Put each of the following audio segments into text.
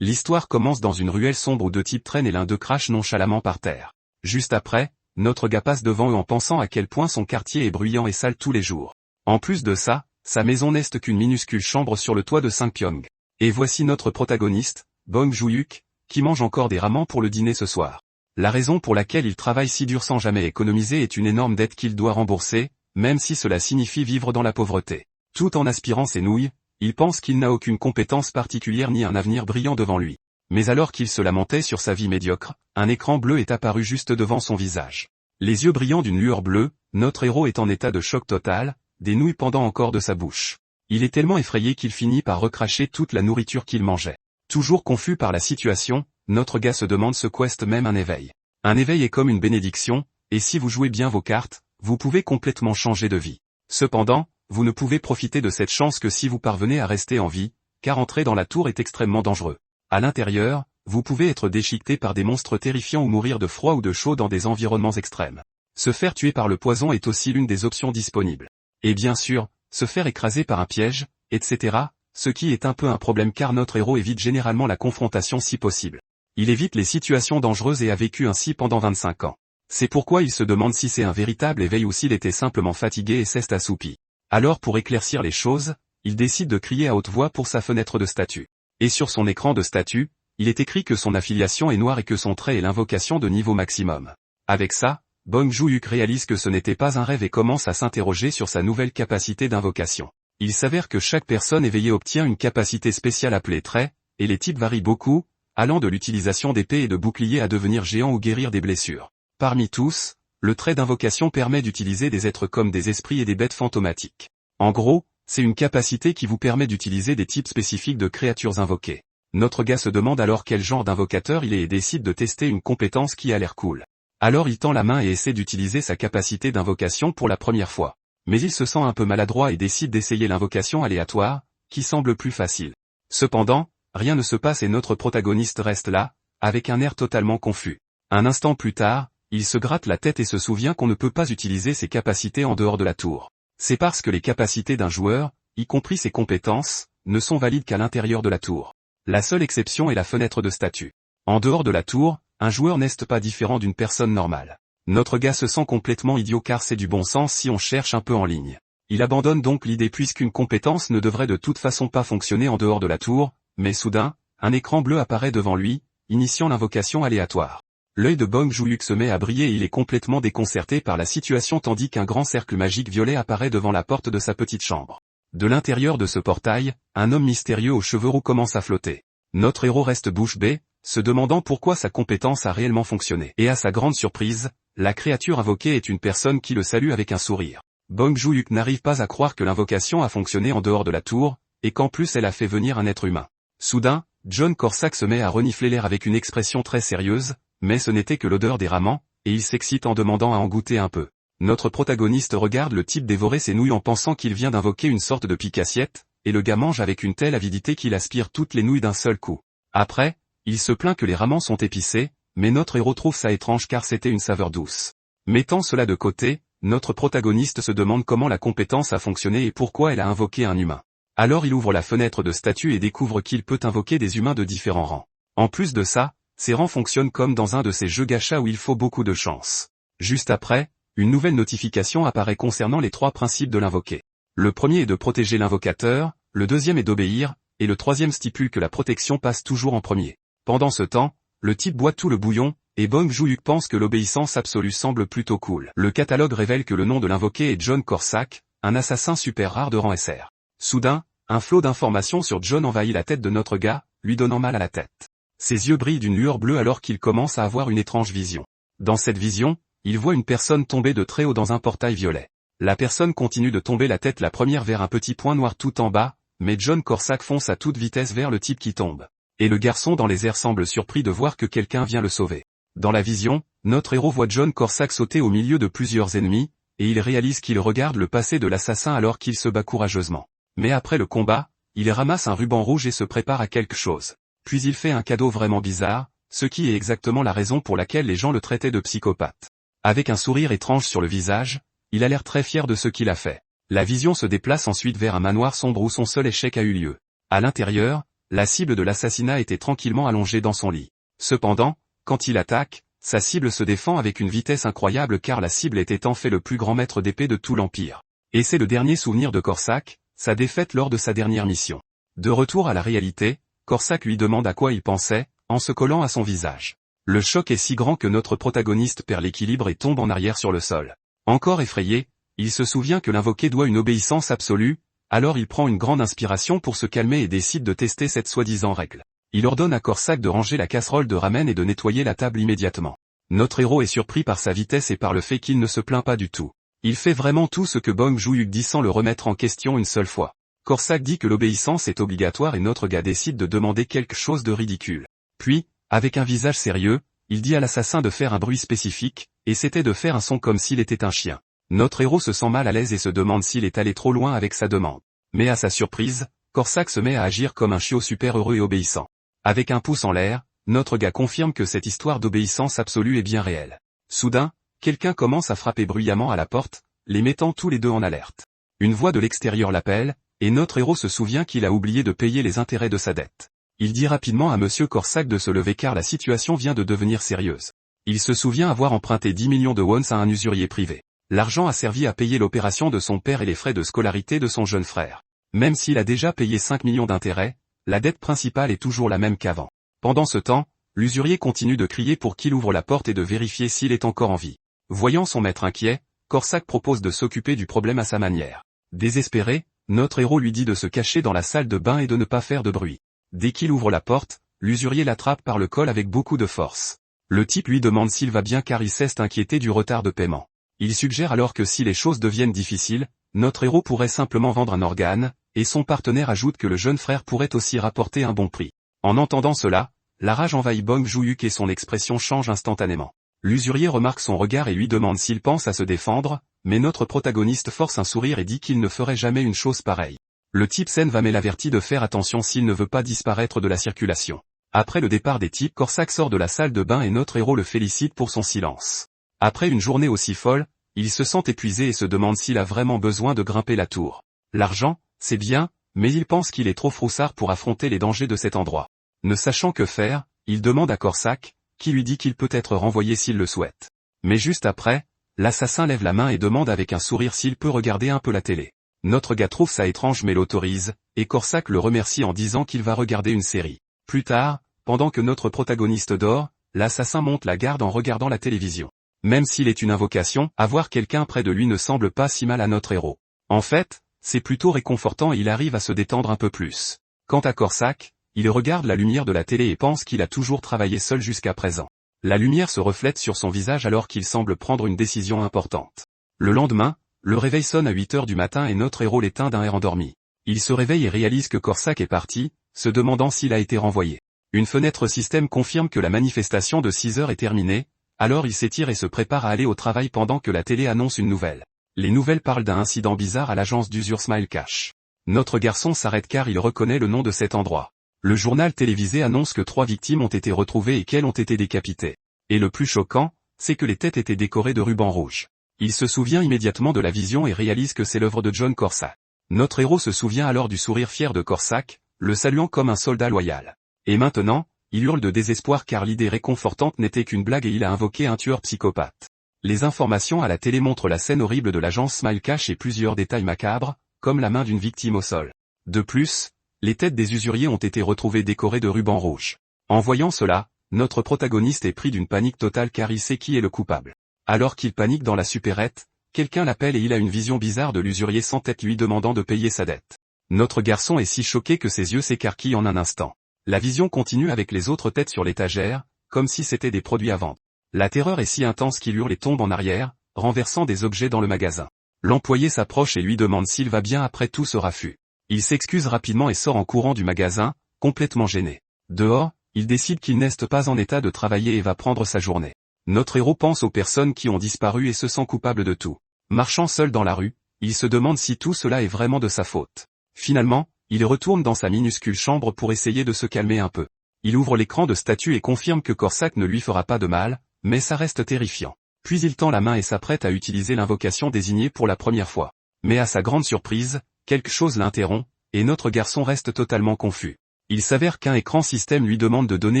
L'histoire commence dans une ruelle sombre où deux types traînent et l'un d'eux crache nonchalamment par terre. Juste après, notre gars passe devant eux en pensant à quel point son quartier est bruyant et sale tous les jours. En plus de ça, sa maison n'est qu'une minuscule chambre sur le toit de Sangpyeong. Et voici notre protagoniste, Bong Joon-hyuk, qui mange encore des ramen pour le dîner ce soir. La raison pour laquelle il travaille si dur sans jamais économiser est une énorme dette qu'il doit rembourser, même si cela signifie vivre dans la pauvreté. Tout en aspirant ses nouilles, il pense qu'il n'a aucune compétence particulière ni un avenir brillant devant lui. Mais alors qu'il se lamentait sur sa vie médiocre, un écran bleu est apparu juste devant son visage. Les yeux brillants d'une lueur bleue, notre héros est en état de choc total, des nouilles pendant encore de sa bouche. Il est tellement effrayé qu'il finit par recracher toute la nourriture qu'il mangeait. Toujours confus par la situation, notre gars se demande ce qu'est même un éveil. Un éveil est comme une bénédiction, et si vous jouez bien vos cartes, vous pouvez complètement changer de vie. Cependant, vous ne pouvez profiter de cette chance que si vous parvenez à rester en vie, car entrer dans la tour est extrêmement dangereux. À l'intérieur, vous pouvez être déchiqueté par des monstres terrifiants ou mourir de froid ou de chaud dans des environnements extrêmes. Se faire tuer par le poison est aussi l'une des options disponibles. Et bien sûr, se faire écraser par un piège, etc., ce qui est un peu un problème car notre héros évite généralement la confrontation si possible. Il évite les situations dangereuses et a vécu ainsi pendant 25 ans. C'est pourquoi il se demande si c'est un véritable éveil ou s'il était simplement fatigué et s'est assoupi. Alors pour éclaircir les choses, il décide de crier à haute voix pour sa fenêtre de statut. Et sur son écran de statut, il est écrit que son affiliation est noire et que son trait est l'invocation de niveau maximum. Avec ça, Bong Joon-hyuk réalise que ce n'était pas un rêve et commence à s'interroger sur sa nouvelle capacité d'invocation. Il s'avère que chaque personne éveillée obtient une capacité spéciale appelée trait, et les types varient beaucoup, allant de l'utilisation d'épées et de boucliers à devenir géant ou guérir des blessures. Parmi tous, le trait d'invocation permet d'utiliser des êtres comme des esprits et des bêtes fantomatiques. En gros, c'est une capacité qui vous permet d'utiliser des types spécifiques de créatures invoquées. Notre gars se demande alors quel genre d'invocateur il est et décide de tester une compétence qui a l'air cool. Alors il tend la main et essaie d'utiliser sa capacité d'invocation pour la première fois. Mais il se sent un peu maladroit et décide d'essayer l'invocation aléatoire, qui semble plus facile. Cependant, rien ne se passe et notre protagoniste reste là, avec un air totalement confus. Un instant plus tard, il se gratte la tête et se souvient qu'on ne peut pas utiliser ses capacités en dehors de la tour. C'est parce que les capacités d'un joueur, y compris ses compétences, ne sont valides qu'à l'intérieur de la tour. La seule exception est la fenêtre de statut. En dehors de la tour, un joueur n'est pas différent d'une personne normale. Notre gars se sent complètement idiot car c'est du bon sens si on cherche un peu en ligne. Il abandonne donc l'idée puisqu'une compétence ne devrait de toute façon pas fonctionner en dehors de la tour, mais soudain, un écran bleu apparaît devant lui, initiant l'invocation aléatoire. L'œil de Bong Joon-hyuk se met à briller et il est complètement déconcerté par la situation tandis qu'un grand cercle magique violet apparaît devant la porte de sa petite chambre. De l'intérieur de ce portail, un homme mystérieux aux cheveux roux commence à flotter. Notre héros reste bouche bée, se demandant pourquoi sa compétence a réellement fonctionné. Et à sa grande surprise, la créature invoquée est une personne qui le salue avec un sourire. Bong Joon-hyuk n'arrive pas à croire que l'invocation a fonctionné en dehors de la tour, et qu'en plus elle a fait venir un être humain. Soudain, John Corsac se met à renifler l'air avec une expression très sérieuse, mais ce n'était que l'odeur des ramens, et il s'excite en demandant à en goûter un peu. Notre protagoniste regarde le type dévorer ses nouilles en pensant qu'il vient d'invoquer une sorte de pique-assiette, et le gars mange avec une telle avidité qu'il aspire toutes les nouilles d'un seul coup. Après, il se plaint que les ramens sont épicés, mais notre héros trouve ça étrange car c'était une saveur douce. Mettant cela de côté, notre protagoniste se demande comment la compétence a fonctionné et pourquoi elle a invoqué un humain. Alors il ouvre la fenêtre de statut et découvre qu'il peut invoquer des humains de différents rangs. En plus de ça, ces rangs fonctionnent comme dans un de ces jeux gacha où il faut beaucoup de chance. Juste après, une nouvelle notification apparaît concernant les 3 principes de l'invoqué. Le premier est de protéger l'invocateur, le deuxième est d'obéir, et le troisième stipule que la protection passe toujours en premier. Pendant ce temps, le type boit tout le bouillon, et Bong Joon-hyuk pense que l'obéissance absolue semble plutôt cool. Le catalogue révèle que le nom de l'invoqué est John Corsac, un assassin super rare de rang SR. Soudain, un flot d'informations sur John envahit la tête de notre gars, lui donnant mal à la tête. Ses yeux brillent d'une lueur bleue alors qu'il commence à avoir une étrange vision. Dans cette vision, il voit une personne tomber de très haut dans un portail violet. La personne continue de tomber la tête la première vers un petit point noir tout en bas, mais John Corsac fonce à toute vitesse vers le type qui tombe. Et le garçon dans les airs semble surpris de voir que quelqu'un vient le sauver. Dans la vision, notre héros voit John Corsac sauter au milieu de plusieurs ennemis, et il réalise qu'il regarde le passé de l'assassin alors qu'il se bat courageusement. Mais après le combat, il ramasse un ruban rouge et se prépare à quelque chose. Puis il fait un cadeau vraiment bizarre, ce qui est exactement la raison pour laquelle les gens le traitaient de psychopathe. Avec un sourire étrange sur le visage, il a l'air très fier de ce qu'il a fait. La vision se déplace ensuite vers un manoir sombre où son seul échec a eu lieu. À l'intérieur, La cible de l'assassinat était tranquillement allongée dans son lit. Cependant, quand il attaque, sa cible se défend avec une vitesse incroyable car la cible était en fait le plus grand maître d'épée de tout l'Empire. Et c'est le dernier souvenir de Corsac, sa défaite lors de sa dernière mission. De retour à la réalité, Corsac lui demande à quoi il pensait, en se collant à son visage. Le choc est si grand que notre protagoniste perd l'équilibre et tombe en arrière sur le sol. Encore effrayé, il se souvient que l'invoqué doit une obéissance absolue, alors il prend une grande inspiration pour se calmer et décide de tester cette soi-disant règle. Il ordonne à Corsac de ranger la casserole de ramen et de nettoyer la table immédiatement. Notre héros est surpris par sa vitesse et par le fait qu'il ne se plaint pas du tout. Il fait vraiment tout ce que Bong Joon-hyuk dit sans le remettre en question une seule fois. Corsac dit que l'obéissance est obligatoire et notre gars décide de demander quelque chose de ridicule. Puis, avec un visage sérieux, il dit à l'assassin de faire un bruit spécifique, et c'était de faire un son comme s'il était un chien. Notre héros se sent mal à l'aise et se demande s'il est allé trop loin avec sa demande. Mais à sa surprise, Corsac se met à agir comme un chiot super heureux et obéissant. Avec un pouce en l'air, notre gars confirme que cette histoire d'obéissance absolue est bien réelle. Soudain, quelqu'un commence à frapper bruyamment à la porte, les mettant tous les deux en alerte. Une voix de l'extérieur l'appelle, et notre héros se souvient qu'il a oublié de payer les intérêts de sa dette. Il dit rapidement à monsieur Corsac de se lever car la situation vient de devenir sérieuse. Il se souvient avoir emprunté 10 millions de wons à un usurier privé. L'argent a servi à payer l'opération de son père et les frais de scolarité de son jeune frère. Même s'il a déjà payé 5 millions d'intérêts, la dette principale est toujours la même qu'avant. Pendant ce temps, l'usurier continue de crier pour qu'il ouvre la porte et de vérifier s'il est encore en vie. Voyant son maître inquiet, Corsac propose de s'occuper du problème à sa manière. Désespéré, notre héros lui dit de se cacher dans la salle de bain et de ne pas faire de bruit. Dès qu'il ouvre la porte, l'usurier l'attrape par le col avec beaucoup de force. Le type lui demande s'il va bien car il s'est inquiété du retard de paiement. Il suggère alors que si les choses deviennent difficiles, notre héros pourrait simplement vendre un organe, et son partenaire ajoute que le jeune frère pourrait aussi rapporter un bon prix. En entendant cela, la rage envahit Bong Joon-hyuk et son expression change instantanément. L'usurier remarque son regard et lui demande s'il pense à se défendre, mais notre protagoniste force un sourire et dit qu'il ne ferait jamais une chose pareille. Le type scène va mais l'avertit de faire attention s'il ne veut pas disparaître de la circulation. Après le départ des types, Corsac sort de la salle de bain et notre héros le félicite pour son silence. Après une journée aussi folle, il se sent épuisé et se demande s'il a vraiment besoin de grimper la tour. L'argent, c'est bien, mais il pense qu'il est trop froussard pour affronter les dangers de cet endroit. Ne sachant que faire, il demande à Corsac, qui lui dit qu'il peut être renvoyé s'il le souhaite. Mais juste après, l'assassin lève la main et demande avec un sourire s'il peut regarder un peu la télé. Notre gars trouve ça étrange mais l'autorise, et Corsac le remercie en disant qu'il va regarder une série. Plus tard, pendant que notre protagoniste dort, l'assassin monte la garde en regardant la télévision. Même s'il est une invocation, avoir quelqu'un près de lui ne semble pas si mal à notre héros. En fait, c'est plutôt réconfortant et il arrive à se détendre un peu plus. Quant à Corsac, il regarde la lumière de la télé et pense qu'il a toujours travaillé seul jusqu'à présent. La lumière se reflète sur son visage alors qu'il semble prendre une décision importante. Le lendemain, le réveil sonne à 8 heures du matin et notre héros l'éteint d'un air endormi. Il se réveille et réalise que Corsac est parti, se demandant s'il a été renvoyé. Une fenêtre système confirme que la manifestation de 6 heures est terminée, alors il s'étire et se prépare à aller au travail pendant que la télé annonce une nouvelle. Les nouvelles parlent d'un incident bizarre à l'agence d'usure Smile Cash. Notre garçon s'arrête car il reconnaît le nom de cet endroit. Le journal télévisé annonce que 3 victimes ont été retrouvées et qu'elles ont été décapitées. Et le plus choquant, c'est que les têtes étaient décorées de rubans rouges. Il se souvient immédiatement de la vision et réalise que c'est l'œuvre de John Corsac. Notre héros se souvient alors du sourire fier de Corsac, le saluant comme un soldat loyal. Et maintenant, il hurle de désespoir car l'idée réconfortante n'était qu'une blague et il a invoqué un tueur psychopathe. Les informations à la télé montrent la scène horrible de l'agence Smile Cash et plusieurs détails macabres, comme la main d'une victime au sol. De plus, les têtes des usuriers ont été retrouvées décorées de rubans rouges. En voyant cela, notre protagoniste est pris d'une panique totale car il sait qui est le coupable. Alors qu'il panique dans la supérette, quelqu'un l'appelle et il a une vision bizarre de l'usurier sans tête lui demandant de payer sa dette. Notre garçon est si choqué que ses yeux s'écarquillent en un instant. La vision continue avec les autres têtes sur l'étagère, comme si c'était des produits à vendre. La terreur est si intense qu'il hurle et tombe en arrière, renversant des objets dans le magasin. L'employé s'approche et lui demande s'il va bien après tout ce raffut. Il s'excuse rapidement et sort en courant du magasin, complètement gêné. Dehors, il décide qu'il n'est pas en état de travailler et va prendre sa journée. Notre héros pense aux personnes qui ont disparu et se sent coupable de tout. Marchant seul dans la rue, il se demande si tout cela est vraiment de sa faute. Finalement, il retourne dans sa minuscule chambre pour essayer de se calmer un peu. Il ouvre l'écran de statut et confirme que Corsac ne lui fera pas de mal, mais ça reste terrifiant. Puis il tend la main et s'apprête à utiliser l'invocation désignée pour la première fois. Mais à sa grande surprise, quelque chose l'interrompt, et notre garçon reste totalement confus. Il s'avère qu'un écran système lui demande de donner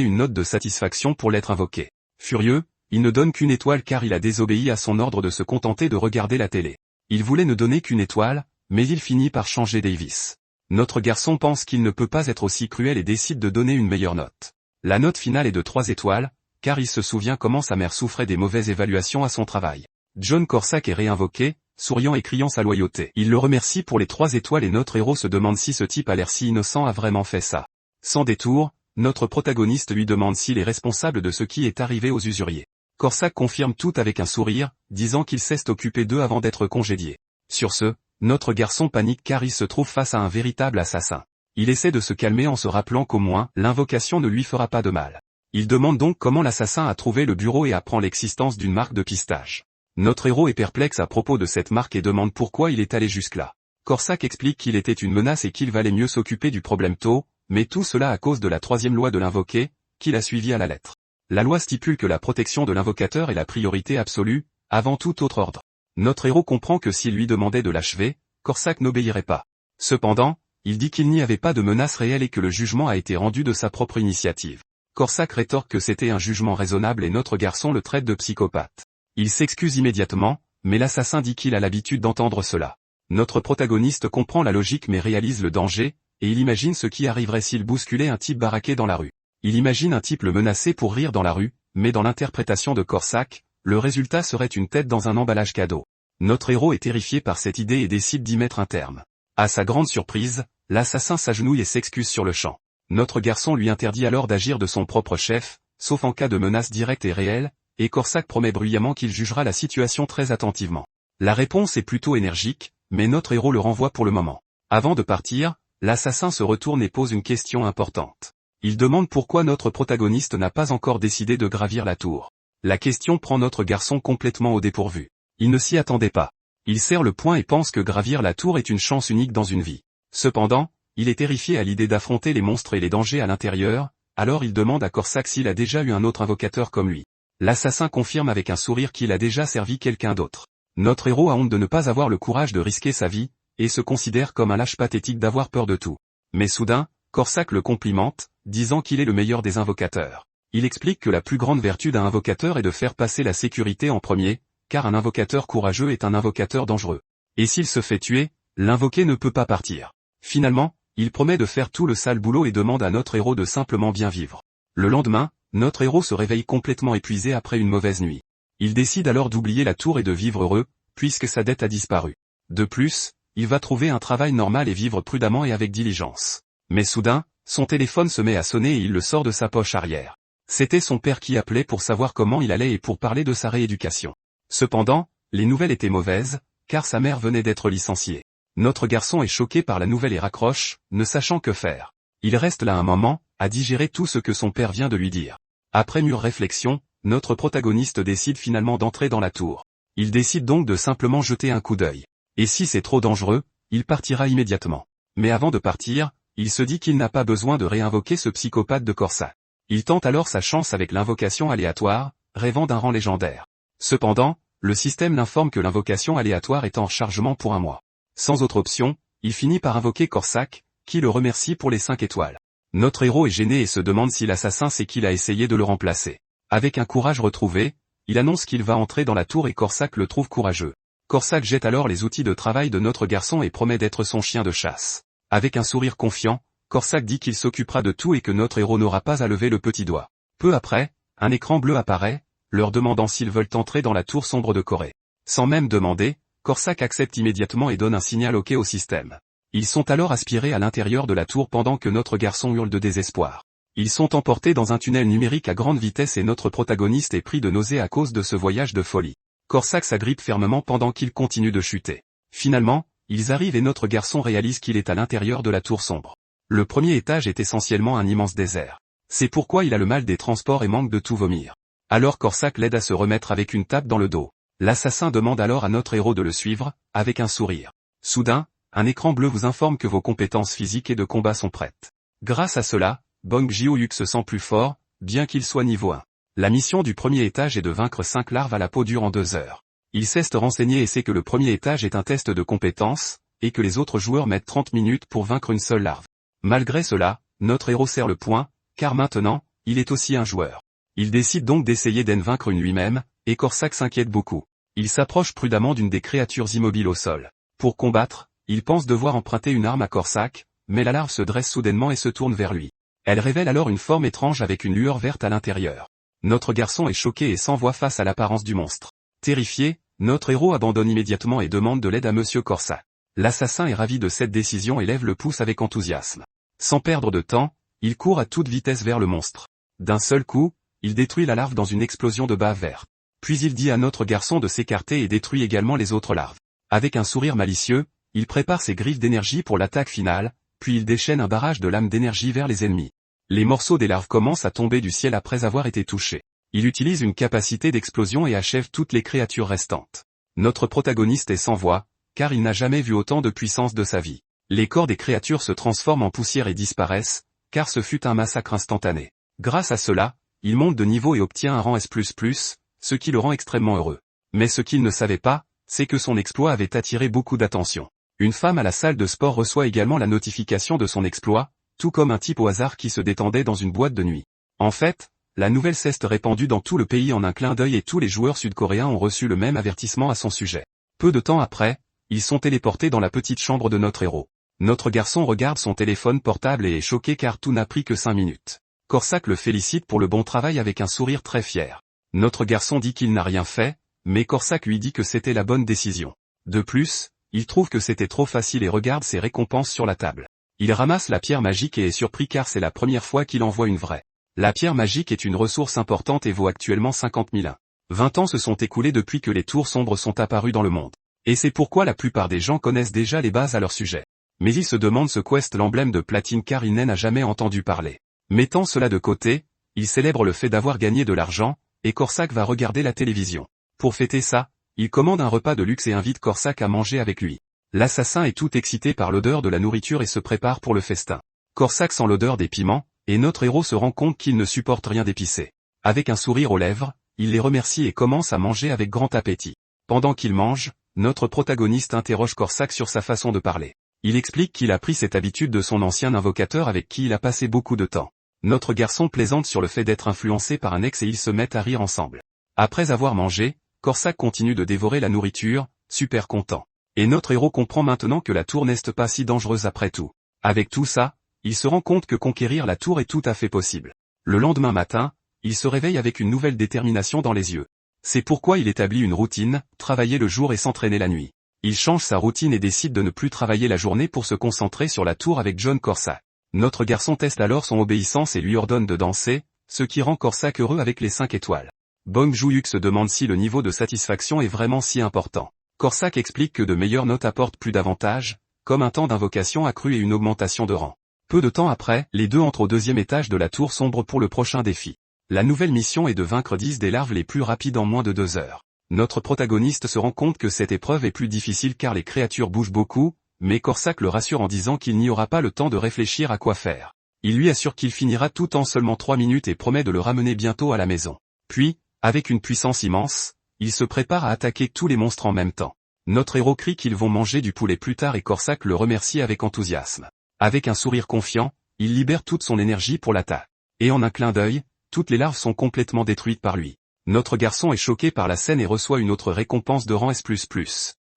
une note de satisfaction pour l'être invoqué. Furieux, il ne donne qu'une étoile car il a désobéi à son ordre de se contenter de regarder la télé. Il voulait ne donner qu'une étoile, mais il finit par changer Davis. Notre garçon pense qu'il ne peut pas être aussi cruel et décide de donner une meilleure note. La note finale est de 3 étoiles, car il se souvient comment sa mère souffrait des mauvaises évaluations à son travail. John Corsac est réinvoqué, souriant et criant sa loyauté. Il le remercie pour les 3 étoiles et notre héros se demande si ce type à l'air si innocent a vraiment fait ça. Sans détour, notre protagoniste lui demande s'il est responsable de ce qui est arrivé aux usuriers. Corsac confirme tout avec un sourire, disant qu'il s'est occupé d'eux avant d'être congédié. Sur ce, notre garçon panique car il se trouve face à un véritable assassin. Il essaie de se calmer en se rappelant qu'au moins, l'invocation ne lui fera pas de mal. Il demande donc comment l'assassin a trouvé le bureau et apprend l'existence d'une marque de pistache. Notre héros est perplexe à propos de cette marque et demande pourquoi il est allé jusque-là. Corsac explique qu'il était une menace et qu'il valait mieux s'occuper du problème tôt, mais tout cela à cause de la 3e loi de l'invoqué, qu'il a suivie à la lettre. La loi stipule que la protection de l'invocateur est la priorité absolue, avant tout autre ordre. Notre héros comprend que s'il lui demandait de l'achever, Corsac n'obéirait pas. Cependant, il dit qu'il n'y avait pas de menace réelle et que le jugement a été rendu de sa propre initiative. Corsac rétorque que c'était un jugement raisonnable et notre garçon le traite de psychopathe. Il s'excuse immédiatement, mais l'assassin dit qu'il a l'habitude d'entendre cela. Notre protagoniste comprend la logique mais réalise le danger, et il imagine ce qui arriverait s'il bousculait un type baraqué dans la rue. Il imagine un type le menacer pour rire dans la rue, mais dans l'interprétation de Corsac, le résultat serait une tête dans un emballage cadeau. Notre héros est terrifié par cette idée et décide d'y mettre un terme. À sa grande surprise, l'assassin s'agenouille et s'excuse sur le champ. Notre garçon lui interdit alors d'agir de son propre chef, sauf en cas de menace directe et réelle, et Corsac promet bruyamment qu'il jugera la situation très attentivement. La réponse est plutôt énergique, mais notre héros le renvoie pour le moment. Avant de partir, l'assassin se retourne et pose une question importante. Il demande pourquoi notre protagoniste n'a pas encore décidé de gravir la tour. La question prend notre garçon complètement au dépourvu. Il ne s'y attendait pas. Il serre le poing et pense que gravir la tour est une chance unique dans une vie. Cependant, il est terrifié à l'idée d'affronter les monstres et les dangers à l'intérieur, alors il demande à Corsac s'il a déjà eu un autre invocateur comme lui. L'assassin confirme avec un sourire qu'il a déjà servi quelqu'un d'autre. Notre héros a honte de ne pas avoir le courage de risquer sa vie, et se considère comme un lâche pathétique d'avoir peur de tout. Mais soudain, Corsac le complimente, disant qu'il est le meilleur des invocateurs. Il explique que la plus grande vertu d'un invocateur est de faire passer la sécurité en premier, car un invocateur courageux est un invocateur dangereux. Et s'il se fait tuer, l'invoqué ne peut pas partir. Finalement, il promet de faire tout le sale boulot et demande à notre héros de simplement bien vivre. Le lendemain, notre héros se réveille complètement épuisé après une mauvaise nuit. Il décide alors d'oublier la tour et de vivre heureux, puisque sa dette a disparu. De plus, il va trouver un travail normal et vivre prudemment et avec diligence. Mais soudain, son téléphone se met à sonner et il le sort de sa poche arrière. C'était son père qui appelait pour savoir comment il allait et pour parler de sa rééducation. Cependant, les nouvelles étaient mauvaises, car sa mère venait d'être licenciée. Notre garçon est choqué par la nouvelle et raccroche, ne sachant que faire. Il reste là un moment, à digérer tout ce que son père vient de lui dire. Après mûre réflexion, notre protagoniste décide finalement d'entrer dans la tour. Il décide donc de simplement jeter un coup d'œil. Et si c'est trop dangereux, il partira immédiatement. Mais avant de partir, il se dit qu'il n'a pas besoin de réinvoquer ce psychopathe de Corsac. Il tente alors sa chance avec l'invocation aléatoire, rêvant d'un rang légendaire. Cependant, le système l'informe que l'invocation aléatoire est en rechargement pour un mois. Sans autre option, il finit par invoquer Corsac, qui le remercie pour les 5 étoiles. Notre héros est gêné et se demande si l'assassin sait qu'il a essayé de le remplacer. Avec un courage retrouvé, il annonce qu'il va entrer dans la tour et Corsac le trouve courageux. Corsac jette alors les outils de travail de notre garçon et promet d'être son chien de chasse. Avec un sourire confiant, Corsac dit qu'il s'occupera de tout et que notre héros n'aura pas à lever le petit doigt. Peu après, un écran bleu apparaît, leur demandant s'ils veulent entrer dans la tour sombre de Corée. Sans même demander, Corsac accepte immédiatement et donne un signal OK au système. Ils sont alors aspirés à l'intérieur de la tour pendant que notre garçon hurle de désespoir. Ils sont emportés dans un tunnel numérique à grande vitesse et notre protagoniste est pris de nausées à cause de ce voyage de folie. Corsac s'agrippe fermement pendant qu'il continue de chuter. Finalement, ils arrivent et notre garçon réalise qu'il est à l'intérieur de la tour sombre. Le premier étage est essentiellement un immense désert. C'est pourquoi il a le mal des transports et manque de tout vomir. Alors Corsac l'aide à se remettre avec une tape dans le dos. L'assassin demande alors à notre héros de le suivre, avec un sourire. Soudain, un écran bleu vous informe que vos compétences physiques et de combat sont prêtes. Grâce à cela, Bong Jiu-Yuk se sent plus fort, bien qu'il soit niveau 1. La mission du premier étage est de vaincre 5 larves à la peau dure en 2 heures. Il s'est renseigné et sait que le premier étage est un test de compétences, et que les autres joueurs mettent 30 minutes pour vaincre une seule larve. Malgré cela, notre héros serre le poing, car maintenant, il est aussi un joueur. Il décide donc d'essayer d'en vaincre une lui-même, et Corsac s'inquiète beaucoup. Il s'approche prudemment d'une des créatures immobiles au sol. Pour combattre, il pense devoir emprunter une arme à Corsac, mais la larve se dresse soudainement et se tourne vers lui. Elle révèle alors une forme étrange avec une lueur verte à l'intérieur. Notre garçon est choqué et sans voix face à l'apparence du monstre. Terrifié, notre héros abandonne immédiatement et demande de l'aide à Monsieur Corsac. L'assassin est ravi de cette décision et lève le pouce avec enthousiasme. Sans perdre de temps, il court à toute vitesse vers le monstre. D'un seul coup, il détruit la larve dans une explosion de bave vert. Puis il dit à notre garçon de s'écarter et détruit également les autres larves. Avec un sourire malicieux, il prépare ses griffes d'énergie pour l'attaque finale, puis il déchaîne un barrage de lames d'énergie vers les ennemis. Les morceaux des larves commencent à tomber du ciel après avoir été touchés. Il utilise une capacité d'explosion et achève toutes les créatures restantes. Notre protagoniste est sans voix, car il n'a jamais vu autant de puissance de sa vie. Les corps des créatures se transforment en poussière et disparaissent, car ce fut un massacre instantané. Grâce à cela, il monte de niveau et obtient un rang S++, ce qui le rend extrêmement heureux. Mais ce qu'il ne savait pas, c'est que son exploit avait attiré beaucoup d'attention. Une femme à la salle de sport reçoit également la notification de son exploit, tout comme un type au hasard qui se détendait dans une boîte de nuit. En fait, la nouvelle s'est répandue dans tout le pays en un clin d'œil et tous les joueurs sud-coréens ont reçu le même avertissement à son sujet. Peu de temps après, ils sont téléportés dans la petite chambre de notre héros. Notre garçon regarde son téléphone portable et est choqué car tout n'a pris que 5 minutes. Corsac le félicite pour le bon travail avec un sourire très fier. Notre garçon dit qu'il n'a rien fait, mais Corsac lui dit que c'était la bonne décision. De plus, il trouve que c'était trop facile et regarde ses récompenses sur la table. Il ramasse la pierre magique et est surpris car c'est la première fois qu'il en voit une vraie. La pierre magique est une ressource importante et vaut actuellement 50 000 ans. 20 ans se sont écoulés depuis que les tours sombres sont apparues dans le monde. Et c'est pourquoi la plupart des gens connaissent déjà les bases à leur sujet. Mais ils se demandent ce qu'est l'emblème de platine car ils n'en ont jamais entendu parler. Mettant cela de côté, il célèbre le fait d'avoir gagné de l'argent, et Corsac va regarder la télévision. Pour fêter ça, il commande un repas de luxe et invite Corsac à manger avec lui. L'assassin est tout excité par l'odeur de la nourriture et se prépare pour le festin. Corsac sent l'odeur des piments, et notre héros se rend compte qu'il ne supporte rien d'épicé. Avec un sourire aux lèvres, il les remercie et commence à manger avec grand appétit. Pendant qu'il mange, notre protagoniste interroge Corsac sur sa façon de parler. Il explique qu'il a pris cette habitude de son ancien invocateur avec qui il a passé beaucoup de temps. Notre garçon plaisante sur le fait d'être influencé par un ex et ils se mettent à rire ensemble. Après avoir mangé, Corsac continue de dévorer la nourriture, super content. Et notre héros comprend maintenant que la tour n'est pas si dangereuse après tout. Avec tout ça, il se rend compte que conquérir la tour est tout à fait possible. Le lendemain matin, il se réveille avec une nouvelle détermination dans les yeux. C'est pourquoi il établit une routine, travailler le jour et s'entraîner la nuit. Il change sa routine et décide de ne plus travailler la journée pour se concentrer sur la tour avec John Corsac. Notre garçon teste alors son obéissance et lui ordonne de danser, ce qui rend Corsac heureux avec les 5 étoiles. Bong Joon-hyuk se demande si le niveau de satisfaction est vraiment si important. Corsac explique que de meilleures notes apportent plus d'avantages, comme un temps d'invocation accru et une augmentation de rang. Peu de temps après, les deux entrent au 2e étage de la tour sombre pour le prochain défi. La nouvelle mission est de vaincre 10 des larves les plus rapides en moins de 2 heures. Notre protagoniste se rend compte que cette épreuve est plus difficile car les créatures bougent beaucoup, mais Corsac le rassure en disant qu'il n'y aura pas le temps de réfléchir à quoi faire. Il lui assure qu'il finira tout en seulement 3 minutes et promet de le ramener bientôt à la maison. Puis, avec une puissance immense, il se prépare à attaquer tous les monstres en même temps. Notre héros crie qu'ils vont manger du poulet plus tard et Corsac le remercie avec enthousiasme. Avec un sourire confiant, il libère toute son énergie pour l'attaque. Et en un clin d'œil, toutes les larves sont complètement détruites par lui. Notre garçon est choqué par la scène et reçoit une autre récompense de rang S++.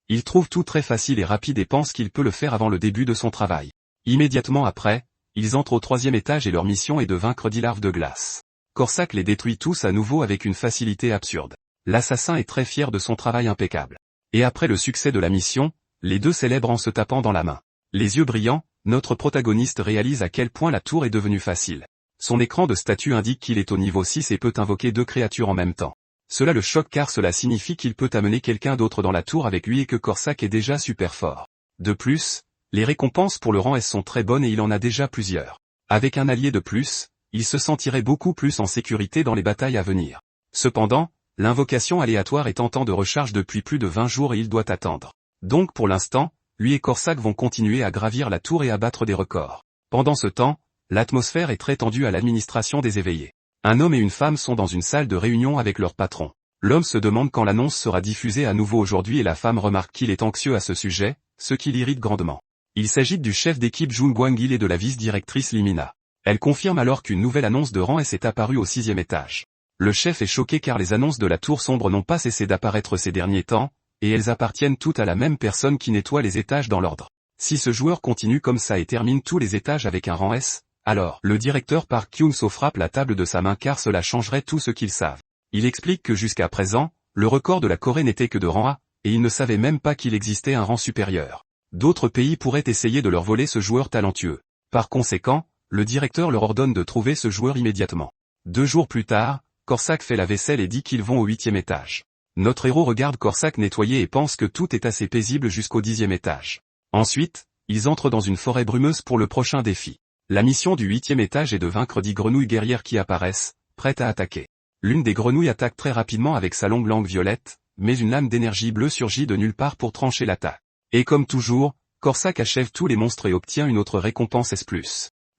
Il trouve tout très facile et rapide et pense qu'il peut le faire avant le début de son travail. Immédiatement après, ils entrent au 3e étage et leur mission est de vaincre 10 larves de glace. Corsac les détruit tous à nouveau avec une facilité absurde. L'assassin est très fier de son travail impeccable. Et après le succès de la mission, les deux célèbrent en se tapant dans la main. Les yeux brillants, notre protagoniste réalise à quel point la tour est devenue facile. Son écran de statut indique qu'il est au niveau 6 et peut invoquer 2 créatures en même temps. Cela le choque car cela signifie qu'il peut amener quelqu'un d'autre dans la tour avec lui et que Corsac est déjà super fort. De plus, les récompenses pour le rang S sont très bonnes et il en a déjà plusieurs. Avec un allié de plus, il se sentirait beaucoup plus en sécurité dans les batailles à venir. Cependant, l'invocation aléatoire est en temps de recharge depuis plus de 20 jours et il doit attendre. Donc pour l'instant, lui et Corsac vont continuer à gravir la tour et à battre des records. Pendant ce temps, l'atmosphère est très tendue à l'administration des éveillés. Un homme et une femme sont dans une salle de réunion avec leur patron. L'homme se demande quand l'annonce sera diffusée à nouveau aujourd'hui et la femme remarque qu'il est anxieux à ce sujet, ce qui l'irrite grandement. Il s'agit du chef d'équipe Jung Gwang-il et de la vice-directrice Limina. Elle confirme alors qu'une nouvelle annonce de rang S est apparue au 6e étage. Le chef est choqué car les annonces de la tour sombre n'ont pas cessé d'apparaître ces derniers temps, et elles appartiennent toutes à la même personne qui nettoie les étages dans l'ordre. Si ce joueur continue comme ça et termine tous les étages avec un rang S, alors le directeur Park Kyung-soo frappe la table de sa main car cela changerait tout ce qu'ils savent. Il explique que jusqu'à présent, le record de la Corée n'était que de rang A, et ils ne savaient même pas qu'il existait un rang supérieur. D'autres pays pourraient essayer de leur voler ce joueur talentueux. Par conséquent, le directeur leur ordonne de trouver ce joueur immédiatement. 2 jours plus tard, Corsac fait la vaisselle et dit qu'ils vont au 8e étage. Notre héros regarde Corsac nettoyer et pense que tout est assez paisible jusqu'au 10e étage. Ensuite, ils entrent dans une forêt brumeuse pour le prochain défi. La mission du 8e étage est de vaincre 10 grenouilles guerrières qui apparaissent, prêtes à attaquer. L'une des grenouilles attaque très rapidement avec sa longue langue violette, mais une lame d'énergie bleue surgit de nulle part pour trancher l'attaque. Et comme toujours, Corsac achève tous les monstres et obtient une autre récompense S+.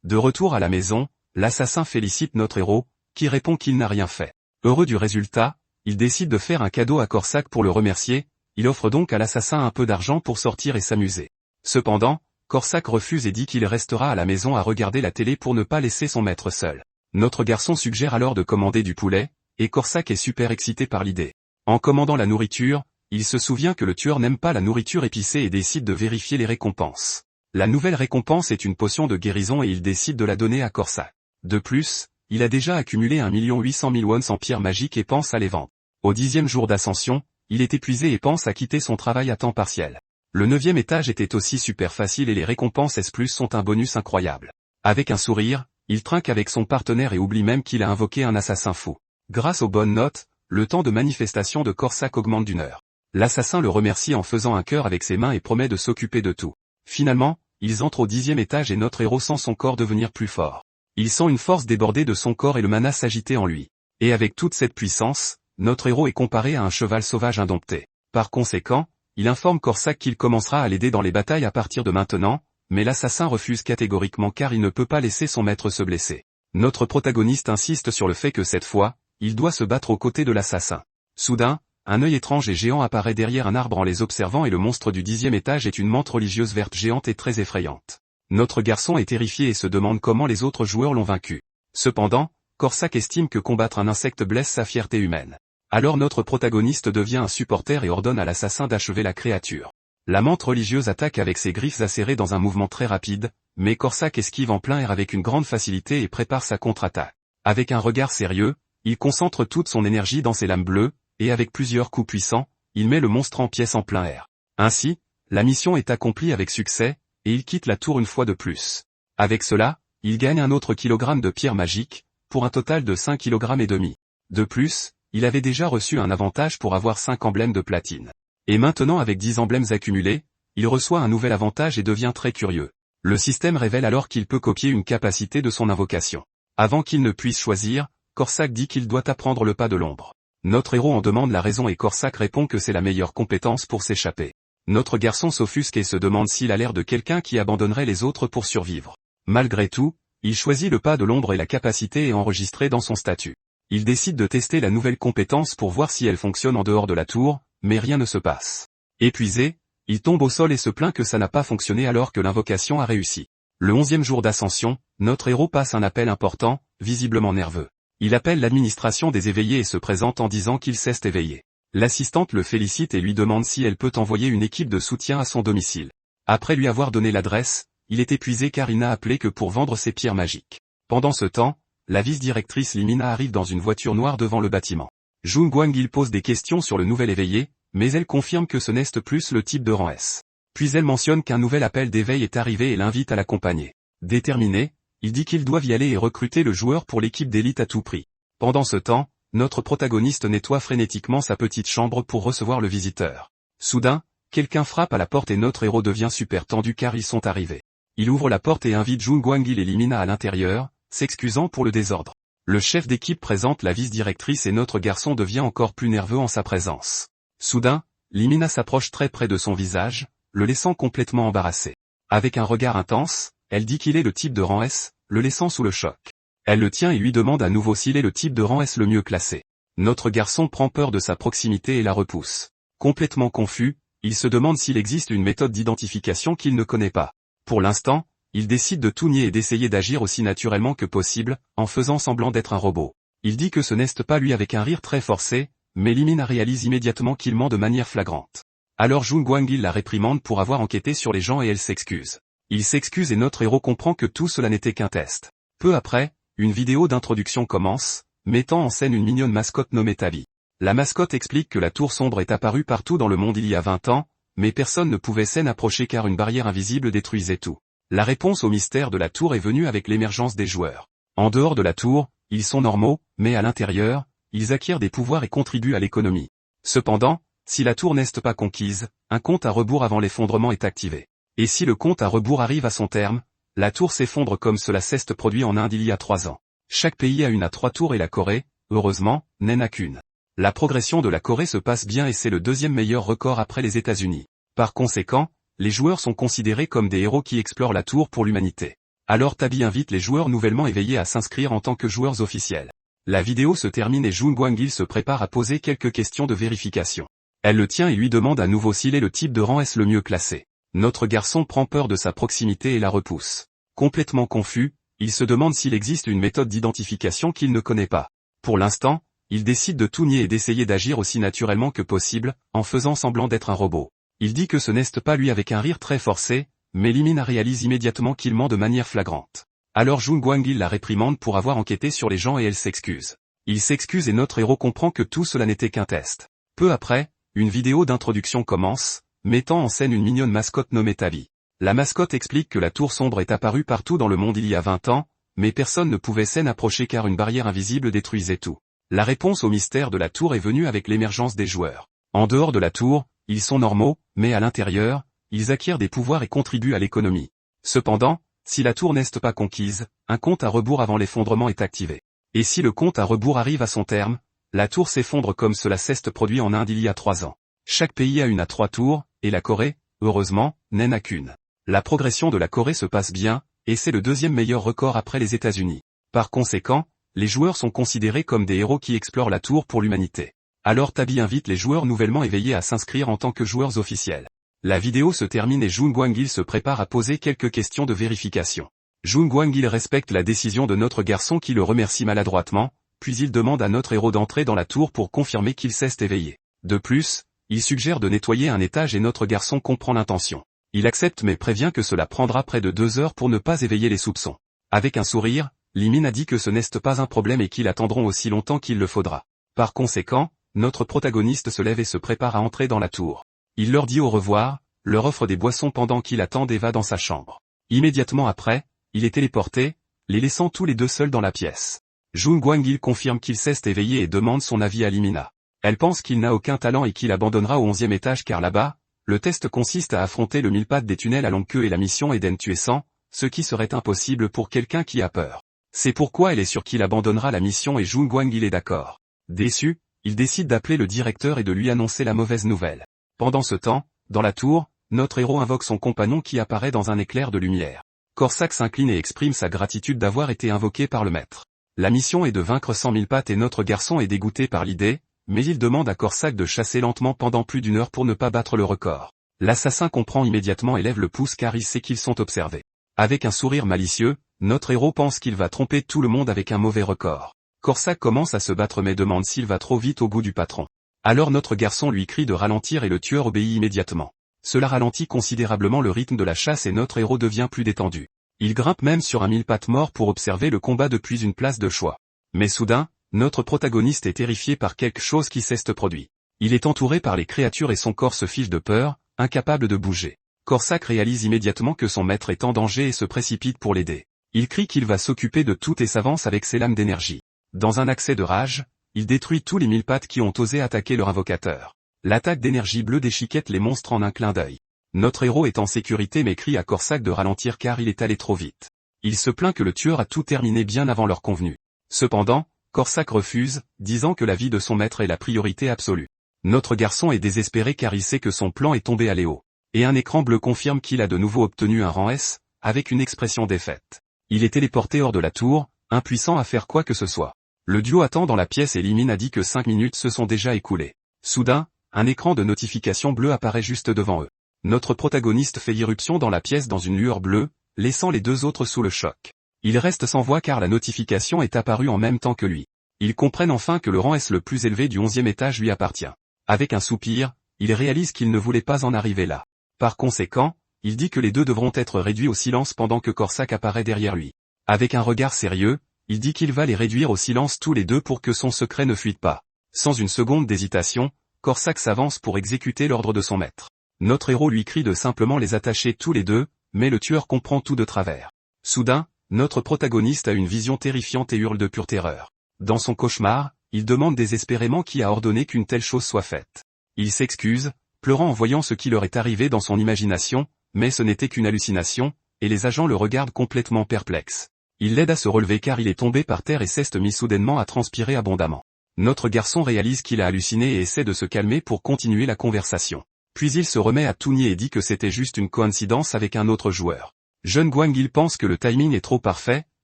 De retour à la maison, l'assassin félicite notre héros, qui répond qu'il n'a rien fait. Heureux du résultat, il décide de faire un cadeau à Corsac pour le remercier, il offre donc à l'assassin un peu d'argent pour sortir et s'amuser. Cependant, Corsac refuse et dit qu'il restera à la maison à regarder la télé pour ne pas laisser son maître seul. Notre garçon suggère alors de commander du poulet, et Corsac est super excité par l'idée. En commandant la nourriture, il se souvient que le tueur n'aime pas la nourriture épicée et décide de vérifier les récompenses. La nouvelle récompense est une potion de guérison et il décide de la donner à Corsac. De plus, il a déjà accumulé 1 800 000 wons en pierres magiques et pense à les vendre. Au 10e jour d'ascension, il est épuisé et pense à quitter son travail à temps partiel. Le 9e étage était aussi super facile et les récompenses S+, sont un bonus incroyable. Avec un sourire, il trinque avec son partenaire et oublie même qu'il a invoqué un assassin fou. Grâce aux bonnes notes, le temps de manifestation de Corsac augmente d'1 heure. L'assassin le remercie en faisant un cœur avec ses mains et promet de s'occuper de tout. Finalement, ils entrent au 10e étage et notre héros sent son corps devenir plus fort. Il sent une force déborder de son corps et le mana s'agiter en lui. Et avec toute cette puissance, notre héros est comparé à un cheval sauvage indompté. Par conséquent, il informe Corsac qu'il commencera à l'aider dans les batailles à partir de maintenant, mais l'assassin refuse catégoriquement car il ne peut pas laisser son maître se blesser. Notre protagoniste insiste sur le fait que cette fois, il doit se battre aux côtés de l'assassin. Soudain, un œil étrange et géant apparaît derrière un arbre en les observant et le monstre du 10e étage est une menthe religieuse verte géante et très effrayante. Notre garçon est terrifié et se demande comment les autres joueurs l'ont vaincu. Cependant, Corsac estime que combattre un insecte blesse sa fierté humaine. Alors notre protagoniste devient un supporter et ordonne à l'assassin d'achever la créature. La menthe religieuse attaque avec ses griffes acérées dans un mouvement très rapide, mais Corsac esquive en plein air avec une grande facilité et prépare sa contre-attaque. Avec un regard sérieux, il concentre toute son énergie dans ses lames bleues, et avec plusieurs coups puissants, il met le monstre en pièces en plein air. Ainsi, la mission est accomplie avec succès, et il quitte la tour une fois de plus. Avec cela, il gagne un autre kilogramme de pierre magique, pour un total de 5,5 kg. De plus, il avait déjà reçu un avantage pour avoir 5 emblèmes de platine. Et maintenant avec 10 emblèmes accumulés, il reçoit un nouvel avantage et devient très curieux. Le système révèle alors qu'il peut copier une capacité de son invocation. Avant qu'il ne puisse choisir, Corsac dit qu'il doit apprendre le pas de l'ombre. Notre héros en demande la raison et Corsac répond que c'est la meilleure compétence pour s'échapper. Notre garçon s'offusque et se demande s'il a l'air de quelqu'un qui abandonnerait les autres pour survivre. Malgré tout, il choisit le pas de l'ombre et la capacité est enregistrée dans son statut. Il décide de tester la nouvelle compétence pour voir si elle fonctionne en dehors de la tour, mais rien ne se passe. Épuisé, il tombe au sol et se plaint que ça n'a pas fonctionné alors que l'invocation a réussi. Le 11e jour d'ascension, notre héros passe un appel important, visiblement nerveux. Il appelle l'administration des éveillés et se présente en disant qu'il s'est éveillé. L'assistante le félicite et lui demande si elle peut envoyer une équipe de soutien à son domicile. Après lui avoir donné l'adresse, il est épuisé car il n'a appelé que pour vendre ses pierres magiques. Pendant ce temps, la vice-directrice Limina arrive dans une voiture noire devant le bâtiment. Jung Gwang-il pose des questions sur le nouvel éveillé, mais elle confirme que ce n'est plus le type de rang S. Puis elle mentionne qu'un nouvel appel d'éveil est arrivé et l'invite à l'accompagner. Déterminé, il dit qu'ils doivent y aller et recruter le joueur pour l'équipe d'élite à tout prix. Pendant ce temps, notre protagoniste nettoie frénétiquement sa petite chambre pour recevoir le visiteur. Soudain, quelqu'un frappe à la porte et notre héros devient super tendu car ils sont arrivés. Il ouvre la porte et invite Jung Gwang-il et Limina à l'intérieur, s'excusant pour le désordre. Le chef d'équipe présente la vice-directrice et notre garçon devient encore plus nerveux en sa présence. Soudain, Limina s'approche très près de son visage, le laissant complètement embarrassé. Avec un regard intense, elle dit qu'il est le type de rang S, le laissant sous le choc. Elle le tient et lui demande à nouveau s'il est le type de rang S le mieux classé. Notre garçon prend peur de sa proximité et la repousse. Complètement confus, il se demande s'il existe une méthode d'identification qu'il ne connaît pas. Pour l'instant, Il décide de tout nier et d'essayer d'agir aussi naturellement que possible, en faisant semblant d'être un robot. Il dit que ce n'est pas lui avec un rire très forcé, mais Limina réalise immédiatement qu'il ment de manière flagrante. Alors Jun Guangil la réprimande pour avoir enquêté sur les gens et elle s'excuse. Il s'excuse et notre héros comprend que tout cela n'était qu'un test. Peu après, une vidéo d'introduction commence, mettant en scène une mignonne mascotte nommée Tavi. La mascotte explique que la tour sombre est apparue partout dans le monde il y a 20 ans, mais personne ne pouvait s'en approcher car une barrière invisible détruisait tout. La réponse au mystère de la tour est venue avec l'émergence des joueurs. En dehors de la tour, ils sont normaux, mais à l'intérieur, ils acquièrent des pouvoirs et contribuent à l'économie. Cependant, si la tour n'est pas conquise, un compte à rebours avant l'effondrement est activé. Et si le compte à rebours arrive à son terme, la tour s'effondre comme cela s'est produit en Inde il y a 3 ans. Chaque pays a une à 3 tours et la Corée, heureusement, n'en a qu'une. La progression de la Corée se passe bien et c'est le deuxième meilleur record après les États-Unis. Par conséquent, les joueurs sont considérés comme des héros qui explorent la tour pour l'humanité. Alors Tabi invite les joueurs nouvellement éveillés à s'inscrire en tant que joueurs officiels. La vidéo se termine et Jun Guangil se prépare à poser quelques questions de vérification. Elle le tient et lui demande à nouveau s'il est le type de rang S le mieux classé. Notre garçon prend peur de sa proximité et la repousse. Complètement confus, il se demande s'il existe une méthode d'identification qu'il ne connaît pas. Pour l'instant, il décide de tout nier et d'essayer d'agir aussi naturellement que possible, en faisant semblant d'être un robot. Il dit que ce n'est pas lui avec un rire très forcé, mais Limina réalise immédiatement qu'il ment de manière flagrante. Alors Jun Guangil la réprimande pour avoir enquêté sur les gens et elle s'excuse. Il s'excuse et notre héros comprend que tout cela n'était qu'un test. Peu après, une vidéo d'introduction commence, mettant en scène une mignonne mascotte nommée Tavi. La mascotte explique que la tour sombre est apparue partout dans le monde il y a 20 ans, mais personne ne pouvait s'en approcher car une barrière invisible détruisait tout. La réponse au mystère de la tour est venue avec l'émergence des joueurs. En dehors de la tour, ils sont normaux, mais à l'intérieur, ils acquièrent des pouvoirs et contribuent à l'économie. Cependant, si la tour n'est pas conquise, un compte à rebours avant l'effondrement est activé. Et si le compte à rebours arrive à son terme, la tour s'effondre comme cela s'est produit en Inde il y a 3 ans. Chaque pays a une à 3 tours, et la Corée, heureusement, n'en a qu'une. La progression de la Corée se passe bien, et c'est le deuxième meilleur record après les États-Unis. Par conséquent, les joueurs sont considérés comme des héros qui explorent la tour pour l'humanité. Alors Tabi invite les joueurs nouvellement éveillés à s'inscrire en tant que joueurs officiels. La vidéo se termine et Jun Guangil se prépare à poser quelques questions de vérification. Jun Guangil respecte la décision de notre garçon qui le remercie maladroitement, puis il demande à notre héros d'entrer dans la tour pour confirmer qu'il s'est éveillé. De plus, il suggère de nettoyer un étage et notre garçon comprend l'intention. Il accepte mais prévient que cela prendra près de 2 heures pour ne pas éveiller les soupçons. Avec un sourire, Limina dit que ce n'est pas un problème et qu'ils attendront aussi longtemps qu'il le faudra. Par conséquent, notre protagoniste se lève et se prépare à entrer dans la tour. Il leur dit au revoir, leur offre des boissons pendant qu'il attend et va dans sa chambre. Immédiatement après, il est téléporté, les laissant tous les deux seuls dans la pièce. Jun Guangil confirme qu'il s'est éveillé et demande son avis à Limina. Elle pense qu'il n'a aucun talent et qu'il abandonnera au 11e étage car là-bas, le test consiste à affronter le 1000 pattes des tunnels à longue queue et la mission est d'en tuer 100, ce qui serait impossible pour quelqu'un qui a peur. C'est pourquoi elle est sûre qu'il abandonnera la mission et Jun Guangil est d'accord. Déçu, il décide d'appeler le directeur et de lui annoncer la mauvaise nouvelle. Pendant ce temps, dans la tour, notre héros invoque son compagnon qui apparaît dans un éclair de lumière. Corsac s'incline et exprime sa gratitude d'avoir été invoqué par le maître. La mission est de vaincre 100 000 pattes et notre garçon est dégoûté par l'idée, mais il demande à Corsac de chasser lentement pendant plus d'1 heure pour ne pas battre le record. L'assassin comprend immédiatement et lève le pouce car il sait qu'ils sont observés. Avec un sourire malicieux, notre héros pense qu'il va tromper tout le monde avec un mauvais record. Corsac commence à se battre mais demande s'il va trop vite au goût du patron. Alors notre garçon lui crie de ralentir et le tueur obéit immédiatement. Cela ralentit considérablement le rythme de la chasse et notre héros devient plus détendu. Il grimpe même sur un 1000 pattes mort pour observer le combat depuis une place de choix. Mais soudain, notre protagoniste est terrifié par quelque chose qui s'est produit. Il est entouré par les créatures et son corps se fige de peur, incapable de bouger. Corsac réalise immédiatement que son maître est en danger et se précipite pour l'aider. Il crie qu'il va s'occuper de tout et s'avance avec ses lames d'énergie. Dans un accès de rage, il détruit tous les 1000 pattes qui ont osé attaquer leur invocateur. L'attaque d'énergie bleue déchiquette les monstres en un clin d'œil. Notre héros est en sécurité mais crie à Corsac de ralentir car il est allé trop vite. Il se plaint que le tueur a tout terminé bien avant l'heure convenue. Cependant, Corsac refuse, disant que la vie de son maître est la priorité absolue. Notre garçon est désespéré car il sait que son plan est tombé à l'eau. Et un écran bleu confirme qu'il a de nouveau obtenu un rang S, avec une expression défaite. Il est téléporté hors de la tour, impuissant à faire quoi que ce soit. Le duo attend dans la pièce et Limine a dit que 5 minutes se sont déjà écoulées. Soudain, un écran de notification bleue apparaît juste devant eux. Notre protagoniste fait irruption dans la pièce dans une lueur bleue, laissant les deux autres sous le choc. Ils restent sans voix car la notification est apparue en même temps que lui. Ils comprennent enfin que le rang S le plus élevé du 11e étage lui appartient. Avec un soupir, il réalise qu'il ne voulait pas en arriver là. Par conséquent, il dit que les deux devront être réduits au silence pendant que Corsac apparaît derrière lui. Avec un regard sérieux, il dit qu'il va les réduire au silence tous les deux pour que son secret ne fuite pas. Sans une seconde d'hésitation, Corsac s'avance pour exécuter l'ordre de son maître. Notre héros lui crie de simplement les attacher tous les deux, mais le tueur comprend tout de travers. Soudain, notre protagoniste a une vision terrifiante et hurle de pure terreur. Dans son cauchemar, il demande désespérément qui a ordonné qu'une telle chose soit faite. Il s'excuse, pleurant en voyant ce qui leur est arrivé dans son imagination, mais ce n'était qu'une hallucination, et les agents le regardent complètement perplexe. Il l'aide à se relever car il est tombé par terre et s'est mis soudainement à transpirer abondamment. Notre garçon réalise qu'il a halluciné et essaie de se calmer pour continuer la conversation. Puis il se remet à tout nier et dit que c'était juste une coïncidence avec un autre joueur. Jeune Guang-il pense que le timing est trop parfait,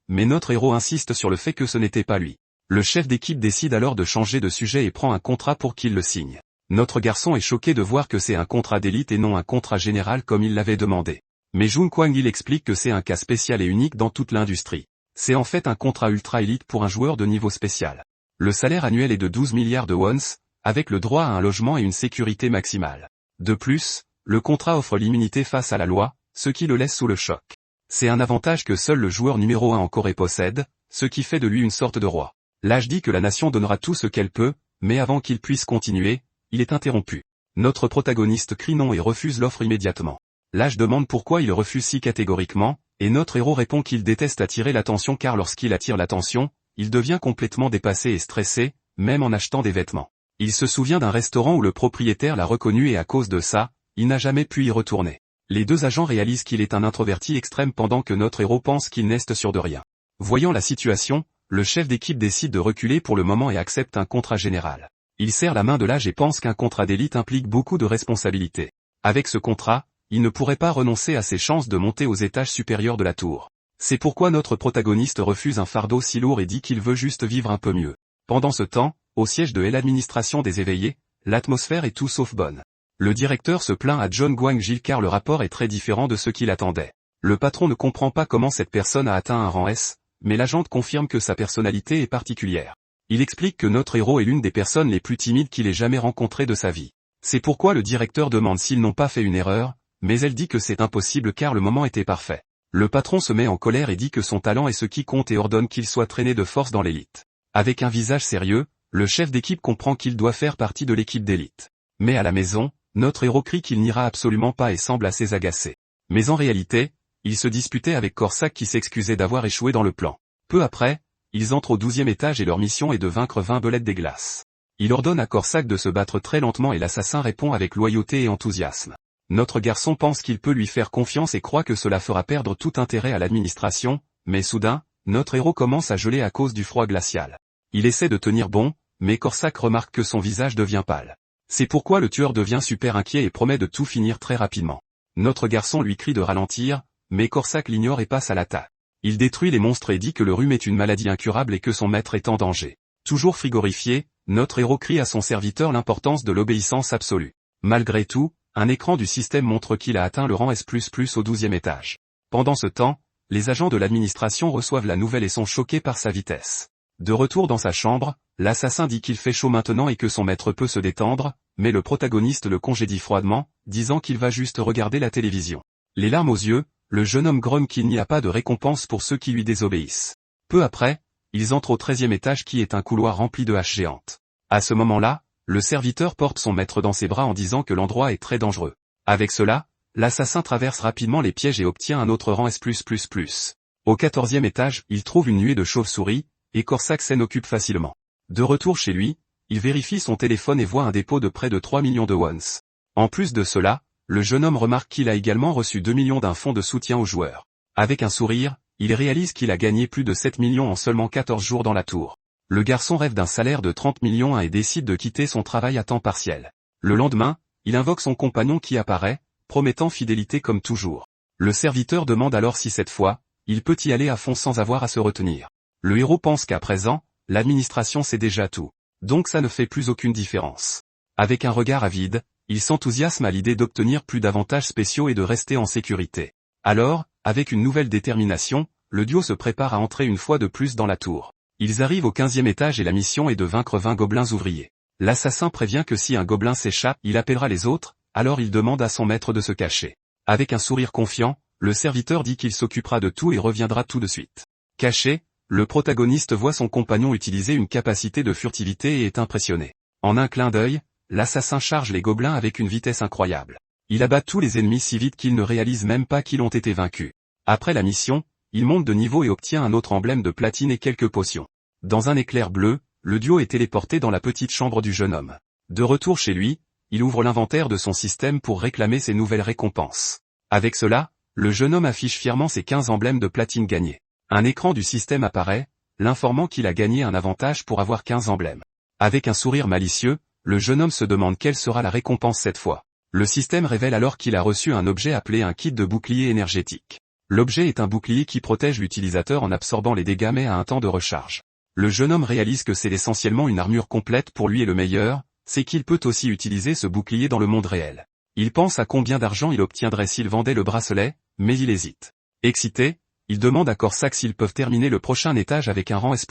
mais notre héros insiste sur le fait que ce n'était pas lui. Le chef d'équipe décide alors de changer de sujet et prend un contrat pour qu'il le signe. Notre garçon est choqué de voir que c'est un contrat d'élite et non un contrat général comme il l'avait demandé. Mais Jun Guang-il explique que c'est un cas spécial et unique dans toute l'industrie. C'est en fait un contrat ultra-élite pour un joueur de niveau spécial. Le salaire annuel est de 12 milliards de wons, avec le droit à un logement et une sécurité maximale. De plus, le contrat offre l'immunité face à la loi, ce qui le laisse sous le choc. C'est un avantage que seul le joueur numéro 1 en Corée possède, ce qui fait de lui une sorte de roi. L'âge dit que la nation donnera tout ce qu'elle peut, mais avant qu'il puisse continuer, il est interrompu. Notre protagoniste crie non et refuse l'offre immédiatement. L'âge demande pourquoi il refuse si catégoriquement, et notre héros répond qu'il déteste attirer l'attention car lorsqu'il attire l'attention, il devient complètement dépassé et stressé, même en achetant des vêtements. Il se souvient d'un restaurant où le propriétaire l'a reconnu et à cause de ça, il n'a jamais pu y retourner. Les deux agents réalisent qu'il est un introverti extrême pendant que notre héros pense qu'il n'est sûr de rien. Voyant la situation, le chef d'équipe décide de reculer pour le moment et accepte un contrat général. Il serre la main de l'âge et pense qu'un contrat d'élite implique beaucoup de responsabilités. Avec ce contrat, il ne pourrait pas renoncer à ses chances de monter aux étages supérieurs de la tour. C'est pourquoi notre protagoniste refuse un fardeau si lourd et dit qu'il veut juste vivre un peu mieux. Pendant ce temps, au siège de l'administration des éveillés, l'atmosphère est tout sauf bonne. Le directeur se plaint à John Guang-il car le rapport est très différent de ce qu'il attendait. Le patron ne comprend pas comment cette personne a atteint un rang S, mais l'agent confirme que sa personnalité est particulière. Il explique que notre héros est l'une des personnes les plus timides qu'il ait jamais rencontrées de sa vie. C'est pourquoi le directeur demande s'ils n'ont pas fait une erreur, mais elle dit que c'est impossible car le moment était parfait. Le patron se met en colère et dit que son talent est ce qui compte et ordonne qu'il soit traîné de force dans l'élite. Avec un visage sérieux, le chef d'équipe comprend qu'il doit faire partie de l'équipe d'élite. Mais à la maison, notre héros crie qu'il n'ira absolument pas et semble assez agacé. Mais en réalité, il se disputait avec Corsac qui s'excusait d'avoir échoué dans le plan. Peu après, ils entrent au 12e étage et leur mission est de vaincre 20 belettes des glaces. Il ordonne à Corsac de se battre très lentement et l'assassin répond avec loyauté et enthousiasme. Notre garçon pense qu'il peut lui faire confiance et croit que cela fera perdre tout intérêt à l'administration, mais soudain, notre héros commence à geler à cause du froid glacial. Il essaie de tenir bon, mais Corsac remarque que son visage devient pâle. C'est pourquoi le tueur devient super inquiet et promet de tout finir très rapidement. Notre garçon lui crie de ralentir, mais Corsac l'ignore et passe à l'attaque. Il détruit les monstres et dit que le rhume est une maladie incurable et que son maître est en danger. Toujours frigorifié, notre héros crie à son serviteur l'importance de l'obéissance absolue. Malgré tout, un écran du système montre qu'il a atteint le rang S++ au 12e étage. Pendant ce temps, les agents de l'administration reçoivent la nouvelle et sont choqués par sa vitesse. De retour dans sa chambre, l'assassin dit qu'il fait chaud maintenant et que son maître peut se détendre, mais le protagoniste le congédie froidement, disant qu'il va juste regarder la télévision. Les larmes aux yeux, le jeune homme grogne qu'il n'y a pas de récompense pour ceux qui lui désobéissent. Peu après, ils entrent au 13e étage qui est un couloir rempli de haches géantes. À ce moment-là, le serviteur porte son maître dans ses bras en disant que l'endroit est très dangereux. Avec cela, l'assassin traverse rapidement les pièges et obtient un autre rang S++. Au 14e étage, il trouve une nuée de chauves-souris, et Corsac s'en occupe facilement. De retour chez lui, il vérifie son téléphone et voit un dépôt de près de 3 millions de wons. En plus de cela, le jeune homme remarque qu'il a également reçu 2 millions d'un fonds de soutien aux joueurs. Avec un sourire, il réalise qu'il a gagné plus de 7 millions en seulement 14 jours dans la tour. Le garçon rêve d'un salaire de 30 millions et décide de quitter son travail à temps partiel. Le lendemain, il invoque son compagnon qui apparaît, promettant fidélité comme toujours. Le serviteur demande alors si cette fois, il peut y aller à fond sans avoir à se retenir. Le héros pense qu'à présent, l'administration sait déjà tout. Donc ça ne fait plus aucune différence. Avec un regard avide, il s'enthousiasme à l'idée d'obtenir plus d'avantages spéciaux et de rester en sécurité. Alors, avec une nouvelle détermination, le duo se prépare à entrer une fois de plus dans la tour. Ils arrivent au 15e étage et la mission est de vaincre 20 gobelins ouvriers. L'assassin prévient que si un gobelin s'échappe, il appellera les autres, alors il demande à son maître de se cacher. Avec un sourire confiant, le serviteur dit qu'il s'occupera de tout et reviendra tout de suite. Caché, le protagoniste voit son compagnon utiliser une capacité de furtivité et est impressionné. En un clin d'œil, l'assassin charge les gobelins avec une vitesse incroyable. Il abat tous les ennemis si vite qu'ils ne réalisent même pas qu'ils ont été vaincus. Après la mission, il monte de niveau et obtient un autre emblème de platine et quelques potions. Dans un éclair bleu, le duo est téléporté dans la petite chambre du jeune homme. De retour chez lui, il ouvre l'inventaire de son système pour réclamer ses nouvelles récompenses. Avec cela, le jeune homme affiche fièrement ses 15 emblèmes de platine gagnés. Un écran du système apparaît, l'informant qu'il a gagné un avantage pour avoir 15 emblèmes. Avec un sourire malicieux, le jeune homme se demande quelle sera la récompense cette fois. Le système révèle alors qu'il a reçu un objet appelé un kit de bouclier énergétique. L'objet est un bouclier qui protège l'utilisateur en absorbant les dégâts mais à un temps de recharge. Le jeune homme réalise que c'est essentiellement une armure complète pour lui et le meilleur, c'est qu'il peut aussi utiliser ce bouclier dans le monde réel. Il pense à combien d'argent il obtiendrait s'il vendait le bracelet, mais il hésite. Excité, il demande à Corsac s'ils peuvent terminer le prochain étage avec un rang S++.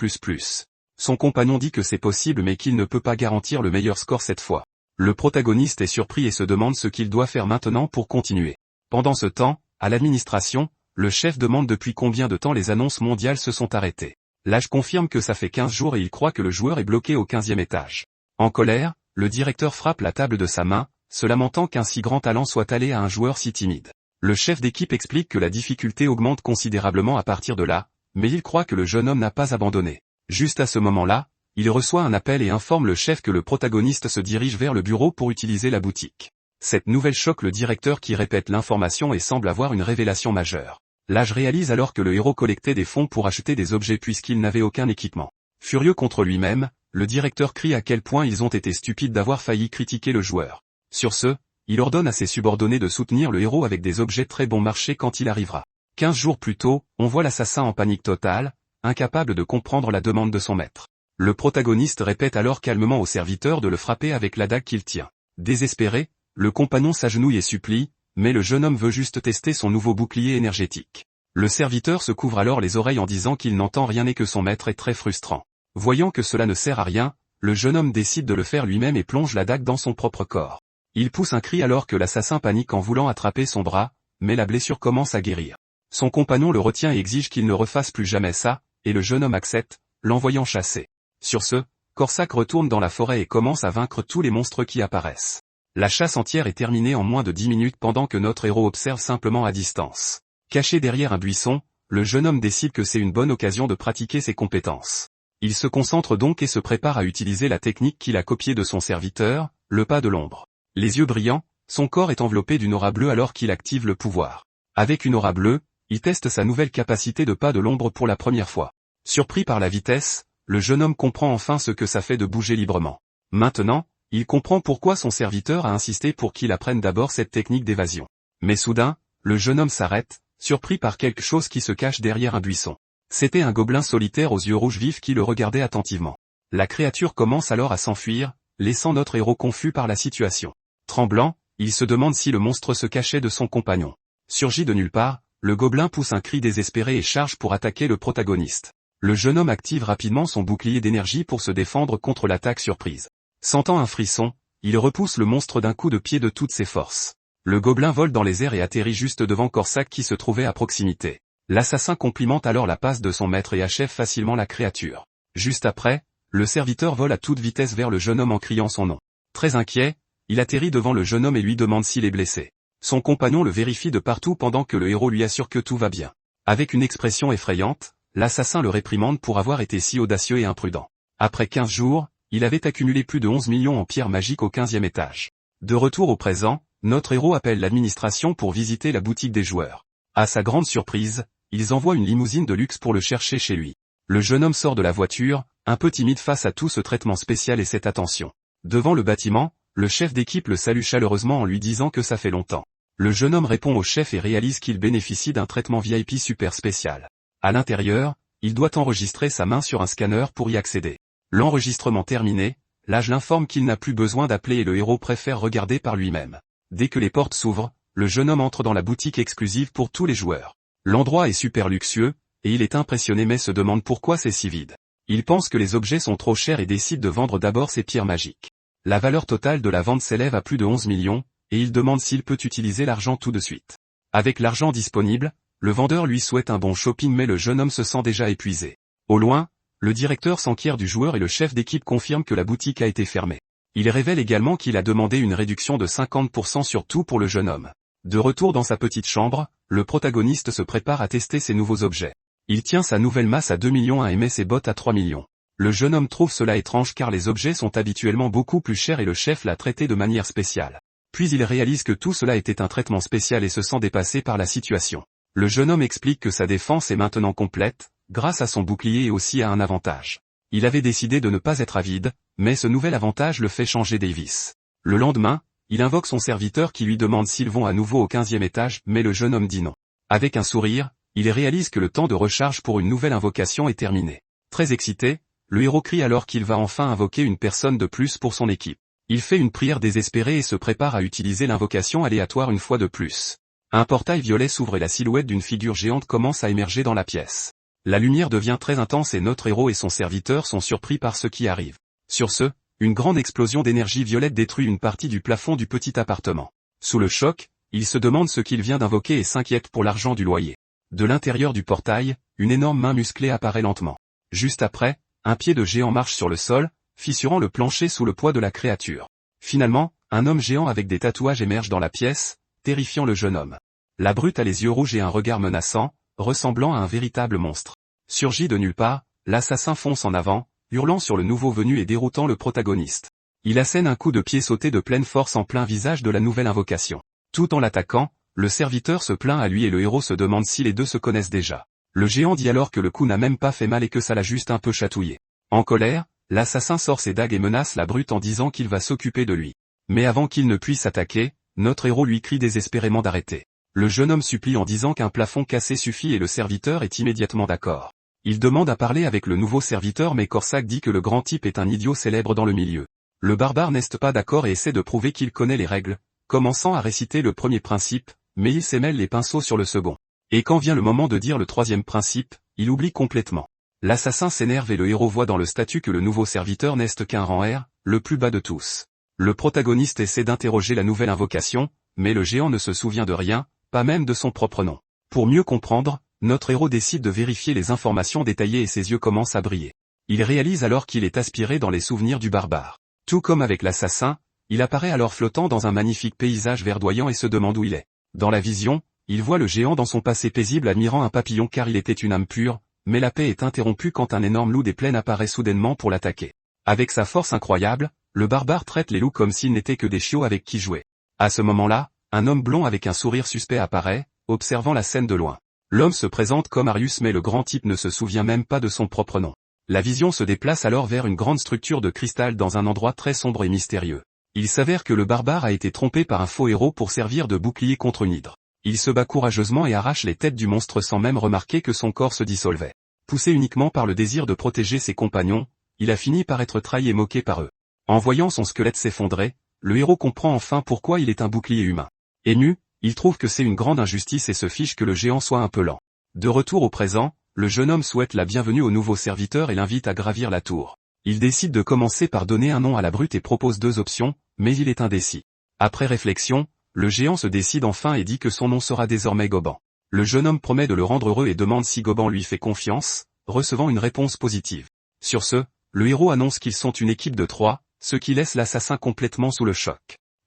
Son compagnon dit que c'est possible mais qu'il ne peut pas garantir le meilleur score cette fois. Le protagoniste est surpris et se demande ce qu'il doit faire maintenant pour continuer. Pendant ce temps, à l'administration, le chef demande depuis combien de temps les annonces mondiales se sont arrêtées. L'âge confirme que ça fait 15 jours et il croit que le joueur est bloqué au 15e étage. En colère, le directeur frappe la table de sa main, se lamentant qu'un si grand talent soit allé à un joueur si timide. Le chef d'équipe explique que la difficulté augmente considérablement à partir de là, mais il croit que le jeune homme n'a pas abandonné. Juste à ce moment-là, il reçoit un appel et informe le chef que le protagoniste se dirige vers le bureau pour utiliser la boutique. Cette nouvelle choque le directeur qui répète l'information et semble avoir une révélation majeure. L'âge réalise alors que le héros collectait des fonds pour acheter des objets puisqu'il n'avait aucun équipement. Furieux contre lui-même, le directeur crie à quel point ils ont été stupides d'avoir failli critiquer le joueur. Sur ce, il ordonne à ses subordonnés de soutenir le héros avec des objets très bon marché quand il arrivera. 15 jours plus tôt, on voit l'assassin en panique totale, incapable de comprendre la demande de son maître. Le protagoniste répète alors calmement au serviteur de le frapper avec la dague qu'il tient. Désespéré, le compagnon s'agenouille et supplie, mais le jeune homme veut juste tester son nouveau bouclier énergétique. Le serviteur se couvre alors les oreilles en disant qu'il n'entend rien et que son maître est très frustrant. Voyant que cela ne sert à rien, le jeune homme décide de le faire lui-même et plonge la dague dans son propre corps. Il pousse un cri alors que l'assassin panique en voulant attraper son bras, mais la blessure commence à guérir. Son compagnon le retient et exige qu'il ne refasse plus jamais ça, et le jeune homme accepte, l'envoyant chasser. Sur ce, Corsac retourne dans la forêt et commence à vaincre tous les monstres qui apparaissent. La chasse entière est terminée en moins de 10 minutes pendant que notre héros observe simplement à distance. Caché derrière un buisson, le jeune homme décide que c'est une bonne occasion de pratiquer ses compétences. Il se concentre donc et se prépare à utiliser la technique qu'il a copiée de son serviteur, le pas de l'ombre. Les yeux brillants, son corps est enveloppé d'une aura bleue alors qu'il active le pouvoir. Avec une aura bleue, il teste sa nouvelle capacité de pas de l'ombre pour la première fois. Surpris par la vitesse, le jeune homme comprend enfin ce que ça fait de bouger librement. Maintenant, il comprend pourquoi son serviteur a insisté pour qu'il apprenne d'abord cette technique d'évasion. Mais soudain, le jeune homme s'arrête, surpris par quelque chose qui se cache derrière un buisson. C'était un gobelin solitaire aux yeux rouges vifs qui le regardait attentivement. La créature commence alors à s'enfuir, laissant notre héros confus par la situation. Tremblant, il se demande si le monstre se cachait de son compagnon. Surgi de nulle part, le gobelin pousse un cri désespéré et charge pour attaquer le protagoniste. Le jeune homme active rapidement son bouclier d'énergie pour se défendre contre l'attaque surprise. Sentant un frisson, il repousse le monstre d'un coup de pied de toutes ses forces. Le gobelin vole dans les airs et atterrit juste devant Corsac qui se trouvait à proximité. L'assassin complimente alors la passe de son maître et achève facilement la créature. Juste après, le serviteur vole à toute vitesse vers le jeune homme en criant son nom. Très inquiet, il atterrit devant le jeune homme et lui demande s'il est blessé. Son compagnon le vérifie de partout pendant que le héros lui assure que tout va bien. Avec une expression effrayante, l'assassin le réprimande pour avoir été si audacieux et imprudent. Après 15 jours, il avait accumulé plus de 11 millions en pierres magiques au 15e étage. De retour au présent, notre héros appelle l'administration pour visiter la boutique des joueurs. À sa grande surprise, ils envoient une limousine de luxe pour le chercher chez lui. Le jeune homme sort de la voiture, un peu timide face à tout ce traitement spécial et cette attention. Devant le bâtiment, le chef d'équipe le salue chaleureusement en lui disant que ça fait longtemps. Le jeune homme répond au chef et réalise qu'il bénéficie d'un traitement VIP super spécial. À l'intérieur, il doit enregistrer sa main sur un scanner pour y accéder. L'enregistrement terminé, l'âge l'informe qu'il n'a plus besoin d'appeler et le héros préfère regarder par lui-même. Dès que les portes s'ouvrent, le jeune homme entre dans la boutique exclusive pour tous les joueurs. L'endroit est super luxueux, et il est impressionné mais se demande pourquoi c'est si vide. Il pense que les objets sont trop chers et décide de vendre d'abord ses pierres magiques. La valeur totale de la vente s'élève à plus de 11 millions, et il demande s'il peut utiliser l'argent tout de suite. Avec l'argent disponible, le vendeur lui souhaite un bon shopping mais le jeune homme se sent déjà épuisé. Au loin, le directeur s'enquiert du joueur et le chef d'équipe confirme que la boutique a été fermée. Il révèle également qu'il a demandé une réduction de 50% sur tout pour le jeune homme. De retour dans sa petite chambre, le protagoniste se prépare à tester ses nouveaux objets. Il tient sa nouvelle masse à 2 millions et met ses bottes à 3 millions. Le jeune homme trouve cela étrange car les objets sont habituellement beaucoup plus chers et le chef l'a traité de manière spéciale. Puis il réalise que tout cela était un traitement spécial et se sent dépassé par la situation. Le jeune homme explique que sa défense est maintenant complète, grâce à son bouclier et aussi à un avantage. Il avait décidé de ne pas être avide, mais ce nouvel avantage le fait changer Davis. Le lendemain, il invoque son serviteur qui lui demande s'ils vont à nouveau au 15e étage, mais le jeune homme dit non. Avec un sourire, il réalise que le temps de recharge pour une nouvelle invocation est terminé. Très excité, le héros crie alors qu'il va enfin invoquer une personne de plus pour son équipe. Il fait une prière désespérée et se prépare à utiliser l'invocation aléatoire une fois de plus. Un portail violet s'ouvre et la silhouette d'une figure géante commence à émerger dans la pièce. La lumière devient très intense et notre héros et son serviteur sont surpris par ce qui arrive. Sur ce, une grande explosion d'énergie violette détruit une partie du plafond du petit appartement. Sous le choc, il se demande ce qu'il vient d'invoquer et s'inquiète pour l'argent du loyer. De l'intérieur du portail, une énorme main musclée apparaît lentement. Juste après, un pied de géant marche sur le sol, fissurant le plancher sous le poids de la créature. Finalement, un homme géant avec des tatouages émerge dans la pièce, terrifiant le jeune homme. La brute a les yeux rouges et un regard menaçant, ressemblant à un véritable monstre. Surgi de nulle part, l'assassin fonce en avant, hurlant sur le nouveau venu et déroutant le protagoniste. Il assène un coup de pied sauté de pleine force en plein visage de la nouvelle invocation. Tout en l'attaquant, le serviteur se plaint à lui et le héros se demande si les deux se connaissent déjà. Le géant dit alors que le coup n'a même pas fait mal et que ça l'a juste un peu chatouillé. En colère, l'assassin sort ses dagues et menace la brute en disant qu'il va s'occuper de lui. Mais avant qu'il ne puisse attaquer, notre héros lui crie désespérément d'arrêter. Le jeune homme supplie en disant qu'un plafond cassé suffit et le serviteur est immédiatement d'accord. Il demande à parler avec le nouveau serviteur mais Corsac dit que le grand type est un idiot célèbre dans le milieu. Le barbare n'est pas d'accord et essaie de prouver qu'il connaît les règles, commençant à réciter le premier principe, mais il s'émêle les pinceaux sur le second. Et quand vient le moment de dire le troisième principe, il oublie complètement. L'assassin s'énerve et le héros voit dans le statut que le nouveau serviteur n'est qu'un rang R, le plus bas de tous. Le protagoniste essaie d'interroger la nouvelle invocation, mais le géant ne se souvient de rien, pas même de son propre nom. Pour mieux comprendre, notre héros décide de vérifier les informations détaillées et ses yeux commencent à briller. Il réalise alors qu'il est aspiré dans les souvenirs du barbare. Tout comme avec l'assassin, il apparaît alors flottant dans un magnifique paysage verdoyant et se demande où il est. Dans la vision, il voit le géant dans son passé paisible admirant un papillon car il était une âme pure, mais la paix est interrompue quand un énorme loup des plaines apparaît soudainement pour l'attaquer. Avec sa force incroyable, le barbare traite les loups comme s'ils n'étaient que des chiots avec qui jouer. À ce moment-là, un homme blond avec un sourire suspect apparaît, observant la scène de loin. L'homme se présente comme Arius mais le grand type ne se souvient même pas de son propre nom. La vision se déplace alors vers une grande structure de cristal dans un endroit très sombre et mystérieux. Il s'avère que le barbare a été trompé par un faux héros pour servir de bouclier contre une hydre. Il se bat courageusement et arrache les têtes du monstre sans même remarquer que son corps se dissolvait. Poussé uniquement par le désir de protéger ses compagnons, il a fini par être trahi et moqué par eux. En voyant son squelette s'effondrer, le héros comprend enfin pourquoi il est un bouclier humain. Ému, il trouve que c'est une grande injustice et se fiche que le géant soit un peu lent. De retour au présent, le jeune homme souhaite la bienvenue au nouveau serviteur et l'invite à gravir la tour. Il décide de commencer par donner un nom à la brute et propose deux options, mais il est indécis. Après réflexion, le géant se décide enfin et dit que son nom sera désormais Goban. Le jeune homme promet de le rendre heureux et demande si Goban lui fait confiance, recevant une réponse positive. Sur ce, le héros annonce qu'ils sont une équipe de 3, ce qui laisse l'assassin complètement sous le choc.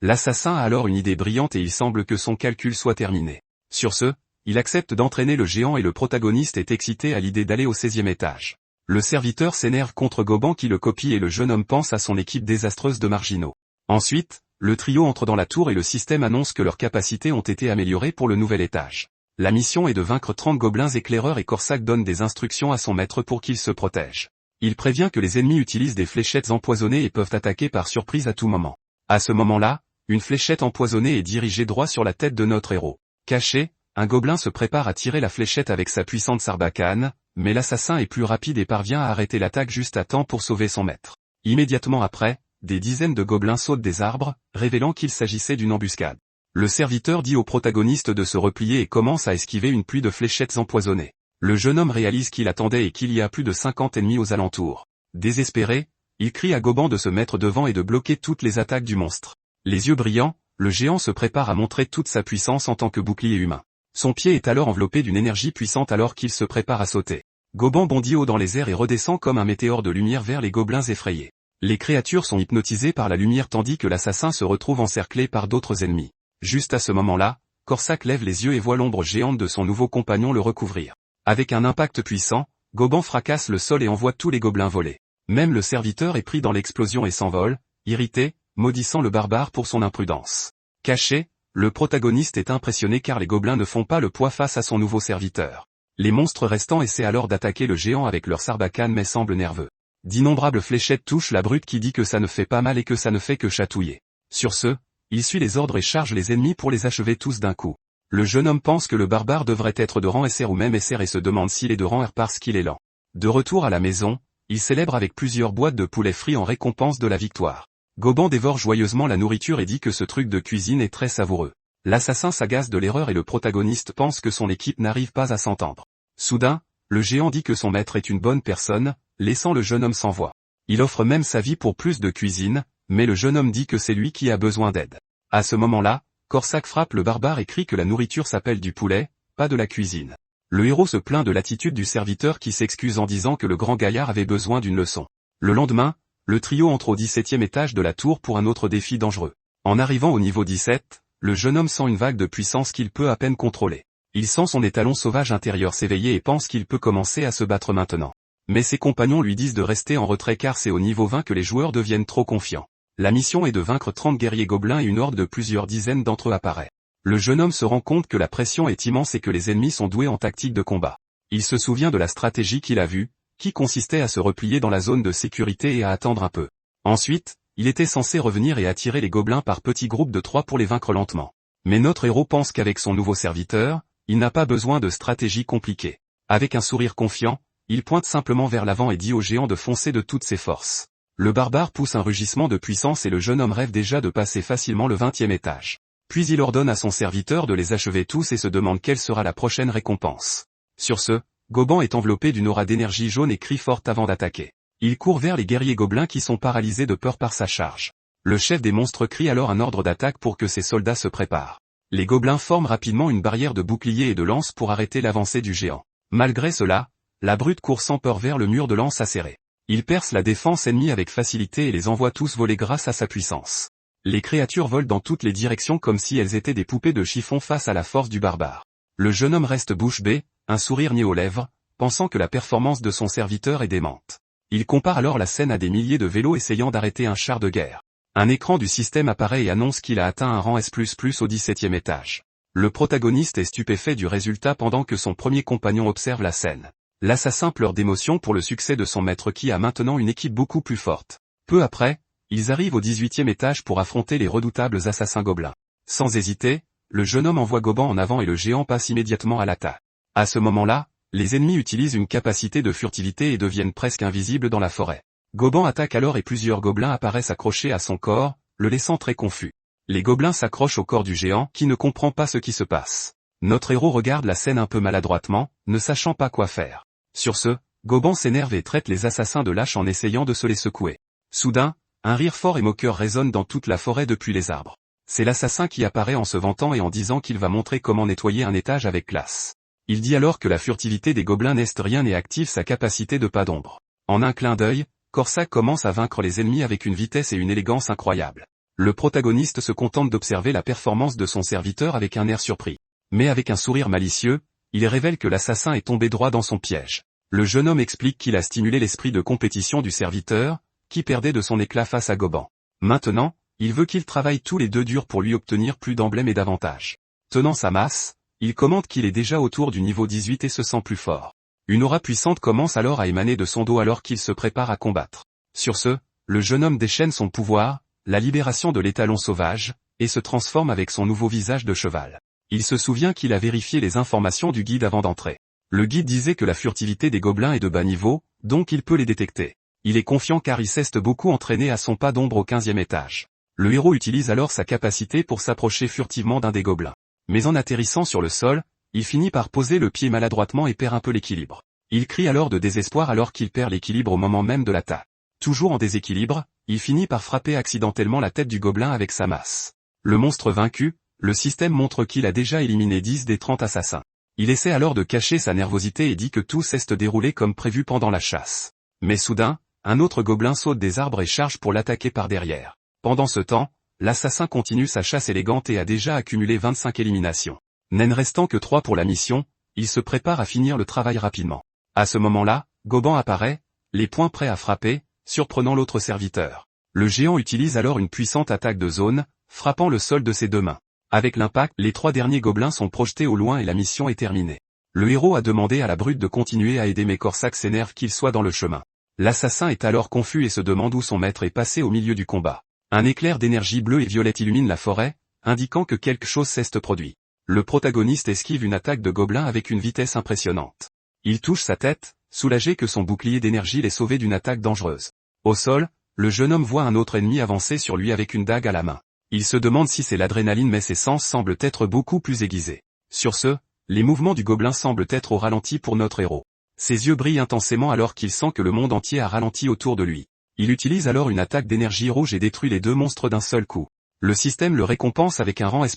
L'assassin a alors une idée brillante et il semble que son calcul soit terminé. Sur ce, il accepte d'entraîner le géant et le protagoniste est excité à l'idée d'aller au 16e étage. Le serviteur s'énerve contre Goban qui le copie et le jeune homme pense à son équipe désastreuse de marginaux. Ensuite, le trio entre dans la tour et le système annonce que leurs capacités ont été améliorées pour le nouvel étage. La mission est de vaincre 30 gobelins éclaireurs et Corsac donne des instructions à son maître pour qu'il se protège. Il prévient que les ennemis utilisent des fléchettes empoisonnées et peuvent attaquer par surprise à tout moment. À ce moment-là, une fléchette empoisonnée est dirigée droit sur la tête de notre héros. Caché, un gobelin se prépare à tirer la fléchette avec sa puissante sarbacane, mais l'assassin est plus rapide et parvient à arrêter l'attaque juste à temps pour sauver son maître. Immédiatement après, des dizaines de gobelins sautent des arbres, révélant qu'il s'agissait d'une embuscade. Le serviteur dit au protagoniste de se replier et commence à esquiver une pluie de fléchettes empoisonnées. Le jeune homme réalise qu'il attendait et qu'il y a plus de 50 ennemis aux alentours. Désespéré, il crie à Goban de se mettre devant et de bloquer toutes les attaques du monstre. Les yeux brillants, le géant se prépare à montrer toute sa puissance en tant que bouclier humain. Son pied est alors enveloppé d'une énergie puissante alors qu'il se prépare à sauter. Goban bondit haut dans les airs et redescend comme un météore de lumière vers les gobelins effrayés. Les créatures sont hypnotisées par la lumière tandis que l'assassin se retrouve encerclé par d'autres ennemis. Juste à ce moment-là, Corsac lève les yeux et voit l'ombre géante de son nouveau compagnon le recouvrir. Avec un impact puissant, Goban fracasse le sol et envoie tous les gobelins voler. Même le serviteur est pris dans l'explosion et s'envole, irrité, maudissant le barbare pour son imprudence. Caché, le protagoniste est impressionné car les gobelins ne font pas le poids face à son nouveau serviteur. Les monstres restants essaient alors d'attaquer le géant avec leur sarbacane mais semblent nerveux. D'innombrables fléchettes touchent la brute qui dit que ça ne fait pas mal et que ça ne fait que chatouiller. Sur ce, il suit les ordres et charge les ennemis pour les achever tous d'un coup. Le jeune homme pense que le barbare devrait être de rang SR ou même SR et se demande s'il est de rang R parce qu'il est lent. De retour à la maison, il célèbre avec plusieurs boîtes de poulet frit en récompense de la victoire. Goban dévore joyeusement la nourriture et dit que ce truc de cuisine est très savoureux. L'assassin s'agace de l'erreur et le protagoniste pense que son équipe n'arrive pas à s'entendre. Soudain, le géant dit que son maître est une bonne personne, laissant le jeune homme sans voix. Il offre même sa vie pour plus de cuisine, mais le jeune homme dit que c'est lui qui a besoin d'aide. À ce moment-là, Corsac frappe le barbare et crie que la nourriture s'appelle du poulet, pas de la cuisine. Le héros se plaint de l'attitude du serviteur qui s'excuse en disant que le grand gaillard avait besoin d'une leçon. Le lendemain, le trio entre au 17e étage de la tour pour un autre défi dangereux. En arrivant au niveau 17, le jeune homme sent une vague de puissance qu'il peut à peine contrôler. Il sent son étalon sauvage intérieur s'éveiller et pense qu'il peut commencer à se battre maintenant. Mais ses compagnons lui disent de rester en retrait car c'est au niveau 20 que les joueurs deviennent trop confiants. La mission est de vaincre 30 guerriers gobelins et une horde de plusieurs dizaines d'entre eux apparaît. Le jeune homme se rend compte que la pression est immense et que les ennemis sont doués en tactique de combat. Il se souvient de la stratégie qu'il a vue, qui consistait à se replier dans la zone de sécurité et à attendre un peu. Ensuite, il était censé revenir et attirer les gobelins par petits groupes de 3 pour les vaincre lentement. Mais notre héros pense qu'avec son nouveau serviteur, il n'a pas besoin de stratégie compliquée. Avec un sourire confiant, il pointe simplement vers l'avant et dit au géant de foncer de toutes ses forces. Le barbare pousse un rugissement de puissance et le jeune homme rêve déjà de passer facilement le 20e étage. Puis il ordonne à son serviteur de les achever tous et se demande quelle sera la prochaine récompense. Sur ce, Goban est enveloppé d'une aura d'énergie jaune et crie fort avant d'attaquer. Il court vers les guerriers gobelins qui sont paralysés de peur par sa charge. Le chef des monstres crie alors un ordre d'attaque pour que ses soldats se préparent. Les gobelins forment rapidement une barrière de boucliers et de lances pour arrêter l'avancée du géant. Malgré cela, la brute court sans peur vers le mur de lance acéré. Il perce la défense ennemie avec facilité et les envoie tous voler grâce à sa puissance. Les créatures volent dans toutes les directions comme si elles étaient des poupées de chiffon face à la force du barbare. Le jeune homme reste bouche bée, un sourire niais aux lèvres, pensant que la performance de son serviteur est démente. Il compare alors la scène à des milliers de vélos essayant d'arrêter un char de guerre. Un écran du système apparaît et annonce qu'il a atteint un rang S++ au 17e étage. Le protagoniste est stupéfait du résultat pendant que son premier compagnon observe la scène. L'assassin pleure d'émotion pour le succès de son maître qui a maintenant une équipe beaucoup plus forte. Peu après, ils arrivent au 18e étage pour affronter les redoutables assassins gobelins. Sans hésiter, le jeune homme envoie Goban en avant et le géant passe immédiatement à l'attaque. À ce moment-là, les ennemis utilisent une capacité de furtivité et deviennent presque invisibles dans la forêt. Goban attaque alors et plusieurs gobelins apparaissent accrochés à son corps, le laissant très confus. Les gobelins s'accrochent au corps du géant qui ne comprend pas ce qui se passe. Notre héros regarde la scène un peu maladroitement, ne sachant pas quoi faire. Sur ce, Goban s'énerve et traite les assassins de lâches en essayant de se les secouer. Soudain, un rire fort et moqueur résonne dans toute la forêt depuis les arbres. C'est l'assassin qui apparaît en se vantant et en disant qu'il va montrer comment nettoyer un étage avec classe. Il dit alors que la furtivité des gobelins n'est rien et active sa capacité de pas d'ombre. En un clin d'œil, Corsac commence à vaincre les ennemis avec une vitesse et une élégance incroyables. Le protagoniste se contente d'observer la performance de son serviteur avec un air surpris. Mais avec un sourire malicieux, il révèle que l'assassin est tombé droit dans son piège. Le jeune homme explique qu'il a stimulé l'esprit de compétition du serviteur, qui perdait de son éclat face à Goban. Maintenant, il veut qu'ils travaillent tous les deux dur pour lui obtenir plus d'emblèmes et d'avantages. Tenant sa masse, il commente qu'il est déjà autour du niveau 18 et se sent plus fort. Une aura puissante commence alors à émaner de son dos alors qu'il se prépare à combattre. Sur ce, le jeune homme déchaîne son pouvoir, la libération de l'étalon sauvage, et se transforme avec son nouveau visage de cheval. Il se souvient qu'il a vérifié les informations du guide avant d'entrer. Le guide disait que la furtivité des gobelins est de bas niveau, donc il peut les détecter. Il est confiant car il s'est beaucoup entraîné à son pas d'ombre au 15e étage. Le héros utilise alors sa capacité pour s'approcher furtivement d'un des gobelins. Mais en atterrissant sur le sol, il finit par poser le pied maladroitement et perd un peu l'équilibre. Il crie alors de désespoir alors qu'il perd l'équilibre au moment même de l'attaque. Toujours en déséquilibre, il finit par frapper accidentellement la tête du gobelin avec sa masse. Le monstre vaincu, le système montre qu'il a déjà éliminé 10 des 30 assassins. Il essaie alors de cacher sa nervosité et dit que tout s'est déroulé comme prévu pendant la chasse. Mais soudain, un autre gobelin saute des arbres et charge pour l'attaquer par derrière. Pendant ce temps, l'assassin continue sa chasse élégante et a déjà accumulé 25 éliminations. N'en restant que 3 pour la mission, il se prépare à finir le travail rapidement. À ce moment-là, Goban apparaît, les poings prêts à frapper, surprenant l'autre serviteur. Le géant utilise alors une puissante attaque de zone, frappant le sol de ses 2 mains. Avec l'impact, les 3 derniers gobelins sont projetés au loin et la mission est terminée. Le héros a demandé à la brute de continuer à aider mais Corsac s'énerve qu'il soit dans le chemin. L'assassin est alors confus et se demande où son maître est passé au milieu du combat. Un éclair d'énergie bleue et violette illumine la forêt, indiquant que quelque chose s'est produit. Le protagoniste esquive une attaque de gobelin avec une vitesse impressionnante. Il touche sa tête, soulagé que son bouclier d'énergie l'ait sauvé d'une attaque dangereuse. Au sol, le jeune homme voit un autre ennemi avancer sur lui avec une dague à la main. Il se demande si c'est l'adrénaline mais ses sens semblent être beaucoup plus aiguisés. Sur ce, les mouvements du gobelin semblent être au ralenti pour notre héros. Ses yeux brillent intensément alors qu'il sent que le monde entier a ralenti autour de lui. Il utilise alors une attaque d'énergie rouge et détruit les 2 monstres d'un seul coup. Le système le récompense avec un rang S++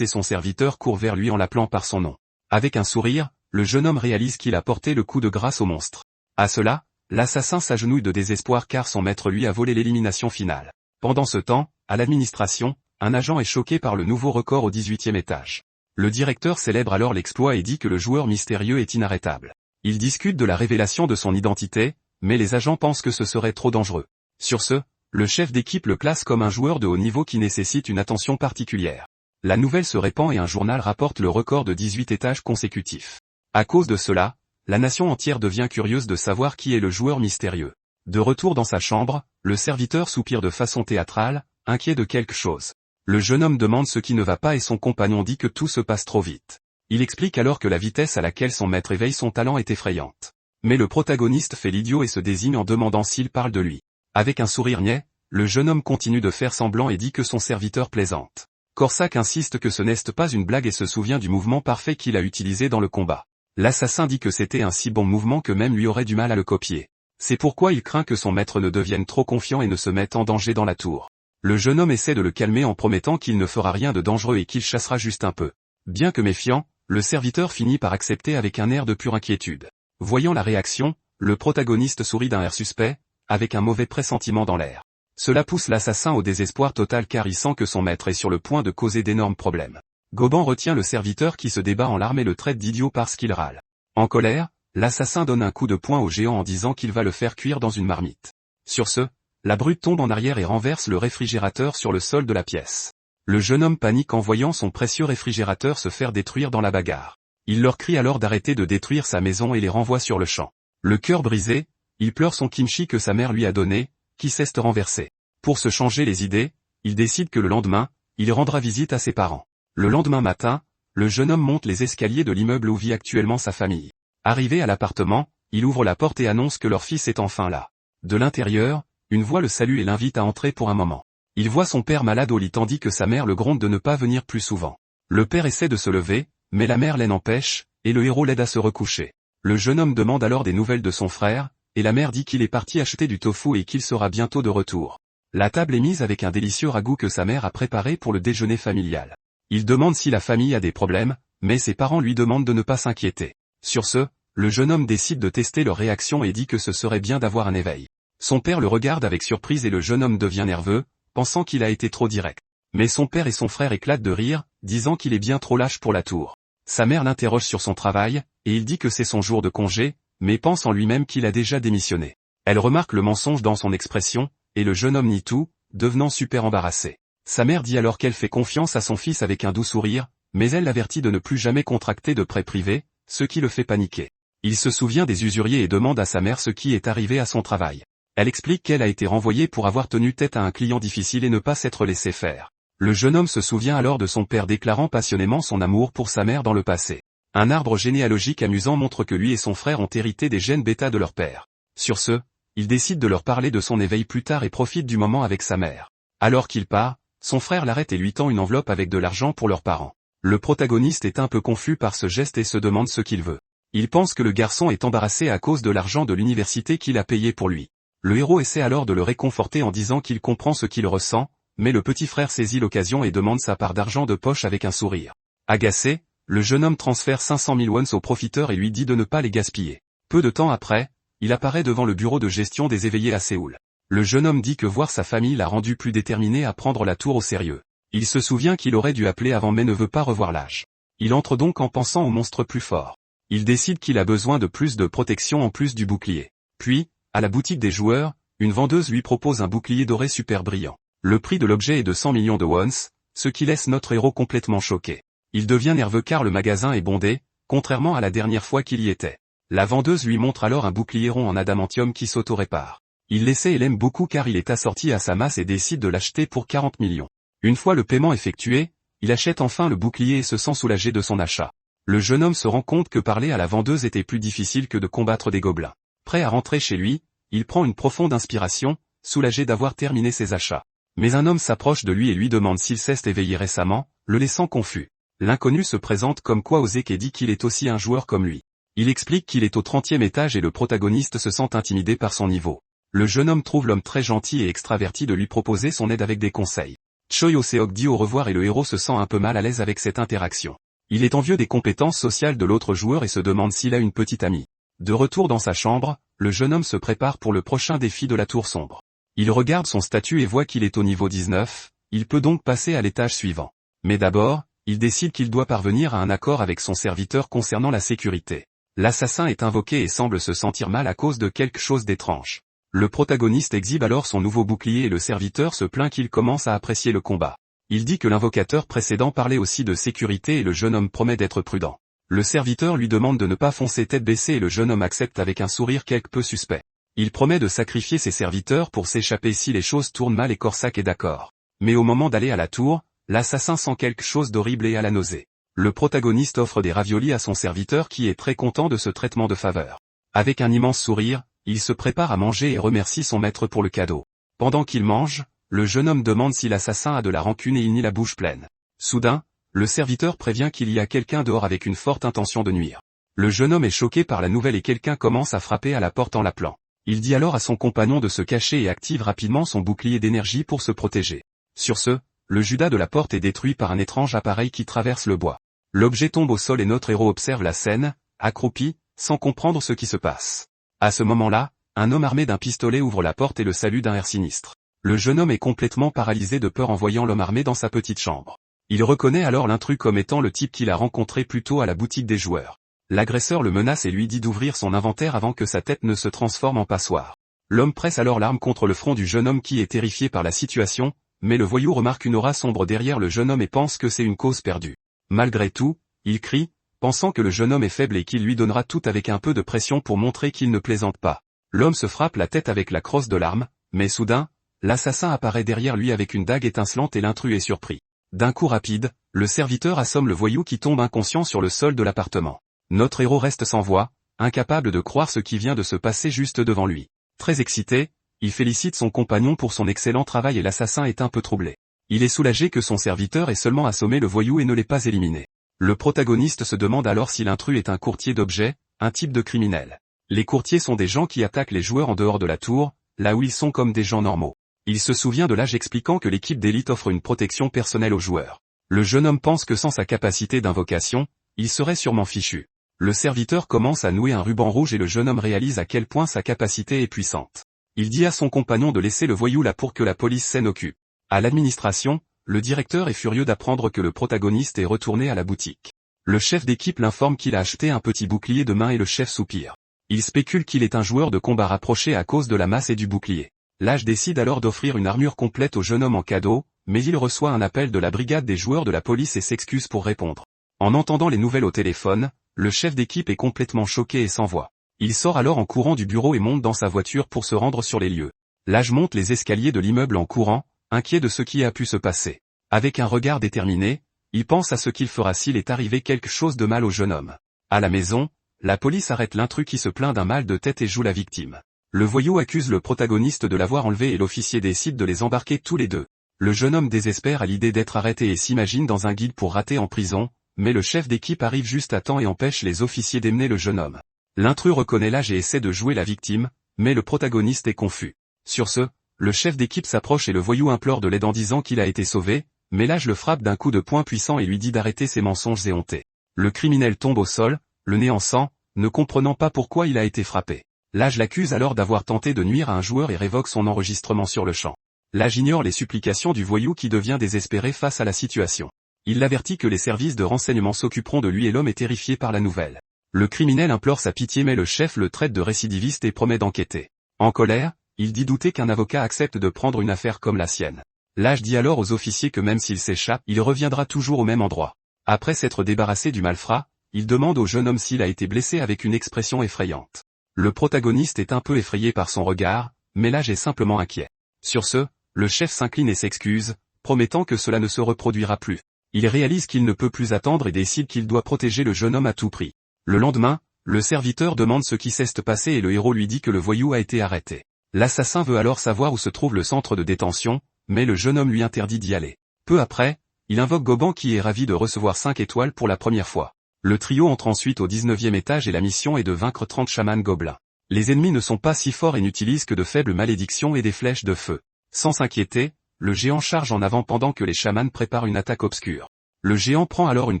et son serviteur court vers lui en l'appelant par son nom. Avec un sourire, le jeune homme réalise qu'il a porté le coup de grâce au monstre. À cela, l'assassin s'agenouille de désespoir car son maître lui a volé l'élimination finale. Pendant ce temps, à l'administration, un agent est choqué par le nouveau record au 18e étage. Le directeur célèbre alors l'exploit et dit que le joueur mystérieux est inarrêtable. Il discute de la révélation de son identité, mais les agents pensent que ce serait trop dangereux. Sur ce, le chef d'équipe le classe comme un joueur de haut niveau qui nécessite une attention particulière. La nouvelle se répand et un journal rapporte le record de 18 étages consécutifs. À cause de cela, la nation entière devient curieuse de savoir qui est le joueur mystérieux. De retour dans sa chambre, le serviteur soupire de façon théâtrale, inquiet de quelque chose. Le jeune homme demande ce qui ne va pas et son compagnon dit que tout se passe trop vite. Il explique alors que la vitesse à laquelle son maître éveille son talent est effrayante. Mais le protagoniste fait l'idiot et se désigne en demandant s'il parle de lui. Avec un sourire niais, le jeune homme continue de faire semblant et dit que son serviteur plaisante. Corsac insiste que ce n'est pas une blague et se souvient du mouvement parfait qu'il a utilisé dans le combat. L'assassin dit que c'était un si bon mouvement que même lui aurait du mal à le copier. C'est pourquoi il craint que son maître ne devienne trop confiant et ne se mette en danger dans la tour. Le jeune homme essaie de le calmer en promettant qu'il ne fera rien de dangereux et qu'il chassera juste un peu. Bien que méfiant, le serviteur finit par accepter avec un air de pure inquiétude. Voyant la réaction, le protagoniste sourit d'un air suspect, avec un mauvais pressentiment dans l'air. Cela pousse l'assassin au désespoir total car il sent que son maître est sur le point de causer d'énormes problèmes. Goban retient le serviteur qui se débat en larmes et le traite d'idiot parce qu'il râle. En colère, l'assassin donne un coup de poing au géant en disant qu'il va le faire cuire dans une marmite. Sur ce, la brute tombe en arrière et renverse le réfrigérateur sur le sol de la pièce. Le jeune homme panique en voyant son précieux réfrigérateur se faire détruire dans la bagarre. Il leur crie alors d'arrêter de détruire sa maison et les renvoie sur le champ. Le cœur brisé, il pleure son kimchi que sa mère lui a donné, qui s'est renversé. Pour se changer les idées, il décide que le lendemain, il rendra visite à ses parents. Le lendemain matin, le jeune homme monte les escaliers de l'immeuble où vit actuellement sa famille. Arrivé à l'appartement, il ouvre la porte et annonce que leur fils est enfin là. De l'intérieur, une voix le salue et l'invite à entrer pour un moment. Il voit son père malade au lit tandis que sa mère le gronde de ne pas venir plus souvent. Le père essaie de se lever, mais la mère l'en empêche, et le héros l'aide à se recoucher. Le jeune homme demande alors des nouvelles de son frère, et la mère dit qu'il est parti acheter du tofu et qu'il sera bientôt de retour. La table est mise avec un délicieux ragoût que sa mère a préparé pour le déjeuner familial. Il demande si la famille a des problèmes, mais ses parents lui demandent de ne pas s'inquiéter. Sur ce, le jeune homme décide de tester leur réaction et dit que ce serait bien d'avoir un éveil. Son père le regarde avec surprise et le jeune homme devient nerveux, pensant qu'il a été trop direct. Mais son père et son frère éclatent de rire, disant qu'il est bien trop lâche pour la tour. Sa mère l'interroge sur son travail, et il dit que c'est son jour de congé, mais pense en lui-même qu'il a déjà démissionné. Elle remarque le mensonge dans son expression, et le jeune homme nie tout, devenant super embarrassé. Sa mère dit alors qu'elle fait confiance à son fils avec un doux sourire, mais elle l'avertit de ne plus jamais contracter de prêts privés, ce qui le fait paniquer. Il se souvient des usuriers et demande à sa mère ce qui est arrivé à son travail. Elle explique qu'elle a été renvoyée pour avoir tenu tête à un client difficile et ne pas s'être laissé faire. Le jeune homme se souvient alors de son père déclarant passionnément son amour pour sa mère dans le passé. Un arbre généalogique amusant montre que lui et son frère ont hérité des gènes bêta de leur père. Sur ce, il décide de leur parler de son éveil plus tard et profite du moment avec sa mère. Alors qu'il part, son frère l'arrête et lui tend une enveloppe avec de l'argent pour leurs parents. Le protagoniste est un peu confus par ce geste et se demande ce qu'il veut. Il pense que le garçon est embarrassé à cause de l'argent de l'université qu'il a payé pour lui. Le héros essaie alors de le réconforter en disant qu'il comprend ce qu'il ressent, mais le petit frère saisit l'occasion et demande sa part d'argent de poche avec un sourire. Agacé, le jeune homme transfère 500 000 wons au profiteur et lui dit de ne pas les gaspiller. Peu de temps après, il apparaît devant le bureau de gestion des éveillés à Séoul. Le jeune homme dit que voir sa famille l'a rendu plus déterminé à prendre la tour au sérieux. Il se souvient qu'il aurait dû appeler avant mais ne veut pas revoir l'âge. Il entre donc en pensant au monstre plus fort. Il décide qu'il a besoin de plus de protection en plus du bouclier. Puis, à la boutique des joueurs, une vendeuse lui propose un bouclier doré super brillant. Le prix de l'objet est de 100 millions de wons, ce qui laisse notre héros complètement choqué. Il devient nerveux car le magasin est bondé, contrairement à la dernière fois qu'il y était. La vendeuse lui montre alors un bouclier rond en adamantium qui s'auto-répare. Il l'essaie et l'aime beaucoup car il est assorti à sa masse et décide de l'acheter pour 40 millions. Une fois le paiement effectué, il achète enfin le bouclier et se sent soulagé de son achat. Le jeune homme se rend compte que parler à la vendeuse était plus difficile que de combattre des gobelins. Prêt à rentrer chez lui, il prend une profonde inspiration, soulagé d'avoir terminé ses achats. Mais un homme s'approche de lui et lui demande s'il s'est éveillé récemment, le laissant confus. L'inconnu se présente comme Kwasek et dit qu'il est aussi un joueur comme lui. Il explique qu'il est au 30e étage et le protagoniste se sent intimidé par son niveau. Le jeune homme trouve l'homme très gentil et extraverti de lui proposer son aide avec des conseils. Choi Oh-seok dit au revoir et le héros se sent un peu mal à l'aise avec cette interaction. Il est envieux des compétences sociales de l'autre joueur et se demande s'il a une petite amie. De retour dans sa chambre, le jeune homme se prépare pour le prochain défi de la tour sombre. Il regarde son statut et voit qu'il est au niveau 19, il peut donc passer à l'étage suivant. Mais d'abord, il décide qu'il doit parvenir à un accord avec son serviteur concernant la sécurité. L'assassin est invoqué et semble se sentir mal à cause de quelque chose d'étrange. Le protagoniste exhibe alors son nouveau bouclier et le serviteur se plaint qu'il commence à apprécier le combat. Il dit que l'invocateur précédent parlait aussi de sécurité et le jeune homme promet d'être prudent. Le serviteur lui demande de ne pas foncer tête baissée et le jeune homme accepte avec un sourire quelque peu suspect. Il promet de sacrifier ses serviteurs pour s'échapper si les choses tournent mal et Korsak est d'accord. Mais au moment d'aller à la tour, l'assassin sent quelque chose d'horrible et a la nausée. Le protagoniste offre des raviolis à son serviteur qui est très content de ce traitement de faveur. Avec un immense sourire, il se prépare à manger et remercie son maître pour le cadeau. Pendant qu'il mange, le jeune homme demande si l'assassin a de la rancune et il nie la bouche pleine. Soudain, le serviteur prévient qu'il y a quelqu'un dehors avec une forte intention de nuire. Le jeune homme est choqué par la nouvelle et quelqu'un commence à frapper à la porte en l'appelant. Il dit alors à son compagnon de se cacher et active rapidement son bouclier d'énergie pour se protéger. Sur ce, le judas de la porte est détruit par un étrange appareil qui traverse le bois. L'objet tombe au sol et notre héros observe la scène, accroupi, sans comprendre ce qui se passe. À ce moment-là, un homme armé d'un pistolet ouvre la porte et le salue d'un air sinistre. Le jeune homme est complètement paralysé de peur en voyant l'homme armé dans sa petite chambre. Il reconnaît alors l'intrus comme étant le type qu'il a rencontré plus tôt à la boutique des joueurs. L'agresseur le menace et lui dit d'ouvrir son inventaire avant que sa tête ne se transforme en passoire. L'homme presse alors l'arme contre le front du jeune homme qui est terrifié par la situation, mais le voyou remarque une aura sombre derrière le jeune homme et pense que c'est une cause perdue. Malgré tout, il crie, pensant que le jeune homme est faible et qu'il lui donnera tout avec un peu de pression pour montrer qu'il ne plaisante pas. L'homme se frappe la tête avec la crosse de l'arme, mais soudain, l'assassin apparaît derrière lui avec une dague étincelante et l'intrus est surpris. D'un coup rapide, le serviteur assomme le voyou qui tombe inconscient sur le sol de l'appartement. Notre héros reste sans voix, incapable de croire ce qui vient de se passer juste devant lui. Très excité, il félicite son compagnon pour son excellent travail et l'assassin est un peu troublé. Il est soulagé que son serviteur ait seulement assommé le voyou et ne l'ait pas éliminé. Le protagoniste se demande alors si l'intrus est un courtier d'objets, un type de criminel. Les courtiers sont des gens qui attaquent les joueurs en dehors de la tour, là où ils sont comme des gens normaux. Il se souvient de l'âge expliquant que l'équipe d'élite offre une protection personnelle aux joueurs. Le jeune homme pense que sans sa capacité d'invocation, il serait sûrement fichu. Le serviteur commence à nouer un ruban rouge et le jeune homme réalise à quel point sa capacité est puissante. Il dit à son compagnon de laisser le voyou là pour que la police s'en occupe. À l'administration, le directeur est furieux d'apprendre que le protagoniste est retourné à la boutique. Le chef d'équipe l'informe qu'il a acheté un petit bouclier de main et le chef soupire. Il spécule qu'il est un joueur de combat rapproché à cause de la masse et du bouclier. L'âge décide alors d'offrir une armure complète au jeune homme en cadeau, mais il reçoit un appel de la brigade des joueurs de la police et s'excuse pour répondre. En entendant les nouvelles au téléphone, le chef d'équipe est complètement choqué et sans voix. Il sort alors en courant du bureau et monte dans sa voiture pour se rendre sur les lieux. L'âge monte les escaliers de l'immeuble en courant, inquiet de ce qui a pu se passer. Avec un regard déterminé, il pense à ce qu'il fera s'il est arrivé quelque chose de mal au jeune homme. À la maison, la police arrête l'intrus qui se plaint d'un mal de tête et joue la victime. Le voyou accuse le protagoniste de l'avoir enlevé et l'officier décide de les embarquer tous les deux. Le jeune homme désespère à l'idée d'être arrêté et s'imagine dans un guide pour rater en prison, mais le chef d'équipe arrive juste à temps et empêche les officiers d'emmener le jeune homme. L'intrus reconnaît l'âge et essaie de jouer la victime, mais le protagoniste est confus. Sur ce, le chef d'équipe s'approche et le voyou implore de l'aide en disant qu'il a été sauvé, mais l'âge le frappe d'un coup de poing puissant et lui dit d'arrêter ses mensonges éhontés. Le criminel tombe au sol, le nez en sang, ne comprenant pas pourquoi il a été frappé. L'âge l'accuse alors d'avoir tenté de nuire à un joueur et révoque son enregistrement sur le champ. L'âge ignore les supplications du voyou qui devient désespéré face à la situation. Il l'avertit que les services de renseignement s'occuperont de lui et l'homme est terrifié par la nouvelle. Le criminel implore sa pitié mais le chef le traite de récidiviste et promet d'enquêter. En colère, il dit douter qu'un avocat accepte de prendre une affaire comme la sienne. L'âge dit alors aux officiers que même s'il s'échappe, il reviendra toujours au même endroit. Après s'être débarrassé du malfrat, il demande au jeune homme s'il a été blessé avec une expression effrayante. Le protagoniste est un peu effrayé par son regard, mais l'âge est simplement inquiet. Sur ce, le chef s'incline et s'excuse, promettant que cela ne se reproduira plus. Il réalise qu'il ne peut plus attendre et décide qu'il doit protéger le jeune homme à tout prix. Le lendemain, le serviteur demande ce qui s'est passé et le héros lui dit que le voyou a été arrêté. L'assassin veut alors savoir où se trouve le centre de détention, mais le jeune homme lui interdit d'y aller. Peu après, il invoque Goban qui est ravi de recevoir 5 étoiles pour la première fois. Le trio entre ensuite au 19e étage et la mission est de vaincre 30 chamans gobelins. Les ennemis ne sont pas si forts et n'utilisent que de faibles malédictions et des flèches de feu. Sans s'inquiéter, le géant charge en avant pendant que les chamans préparent une attaque obscure. Le géant prend alors une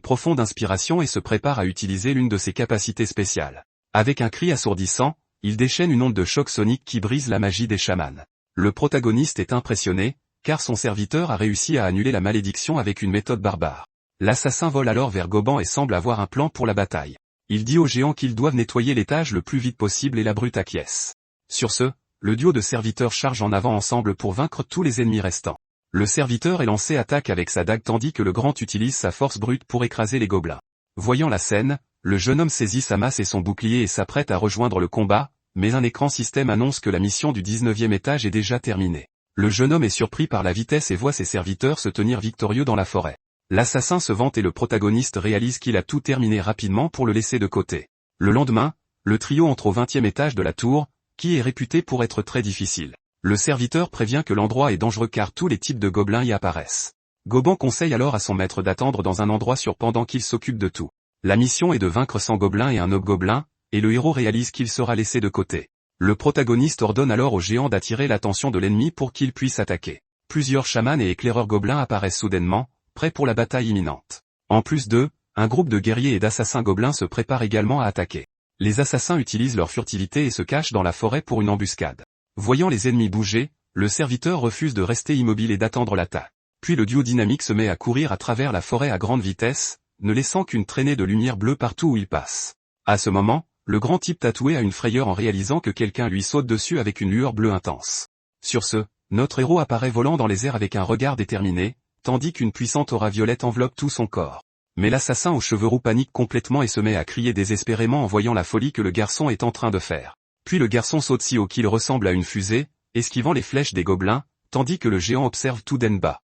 profonde inspiration et se prépare à utiliser l'une de ses capacités spéciales. Avec un cri assourdissant, il déchaîne une onde de choc sonique qui brise la magie des chamans. Le protagoniste est impressionné, car son serviteur a réussi à annuler la malédiction avec une méthode barbare. L'assassin vole alors vers Goban et semble avoir un plan pour la bataille. Il dit aux géants qu'ils doivent nettoyer l'étage le plus vite possible et la brute acquiesce. Sur ce, le duo de serviteurs charge en avant ensemble pour vaincre tous les ennemis restants. Le serviteur élancé attaque avec sa dague tandis que le grand utilise sa force brute pour écraser les gobelins. Voyant la scène, le jeune homme saisit sa masse et son bouclier et s'apprête à rejoindre le combat, mais un écran système annonce que la mission du 19e étage est déjà terminée. Le jeune homme est surpris par la vitesse et voit ses serviteurs se tenir victorieux dans la forêt. L'assassin se vante et le protagoniste réalise qu'il a tout terminé rapidement pour le laisser de côté. Le lendemain, le trio entre au 20e étage de la tour, qui est réputé pour être très difficile. Le serviteur prévient que l'endroit est dangereux car tous les types de gobelins y apparaissent. Goban conseille alors à son maître d'attendre dans un endroit sûr pendant qu'il s'occupe de tout. La mission est de vaincre 100 gobelins et un hobgoblin, et le héros réalise qu'il sera laissé de côté. Le protagoniste ordonne alors au géant d'attirer l'attention de l'ennemi pour qu'il puisse attaquer. Plusieurs chamans et éclaireurs gobelins apparaissent soudainement, prêts pour la bataille imminente. En plus d'eux, un groupe de guerriers et d'assassins gobelins se prépare également à attaquer. Les assassins utilisent leur furtivité et se cachent dans la forêt pour une embuscade. Voyant les ennemis bouger, le serviteur refuse de rester immobile et d'attendre l'attaque. Puis le duo dynamique se met à courir à travers la forêt à grande vitesse, ne laissant qu'une traînée de lumière bleue partout où il passe. À ce moment, le grand type tatoué a une frayeur en réalisant que quelqu'un lui saute dessus avec une lueur bleue intense. Sur ce, notre héros apparaît volant dans les airs avec un regard déterminé, tandis qu'une puissante aura violette enveloppe tout son corps. Mais l'assassin aux cheveux roux panique complètement et se met à crier désespérément en voyant la folie que le garçon est en train de faire. Puis le garçon saute si haut qu'il ressemble à une fusée, esquivant les flèches des gobelins, tandis que le géant observe tout d'en bas.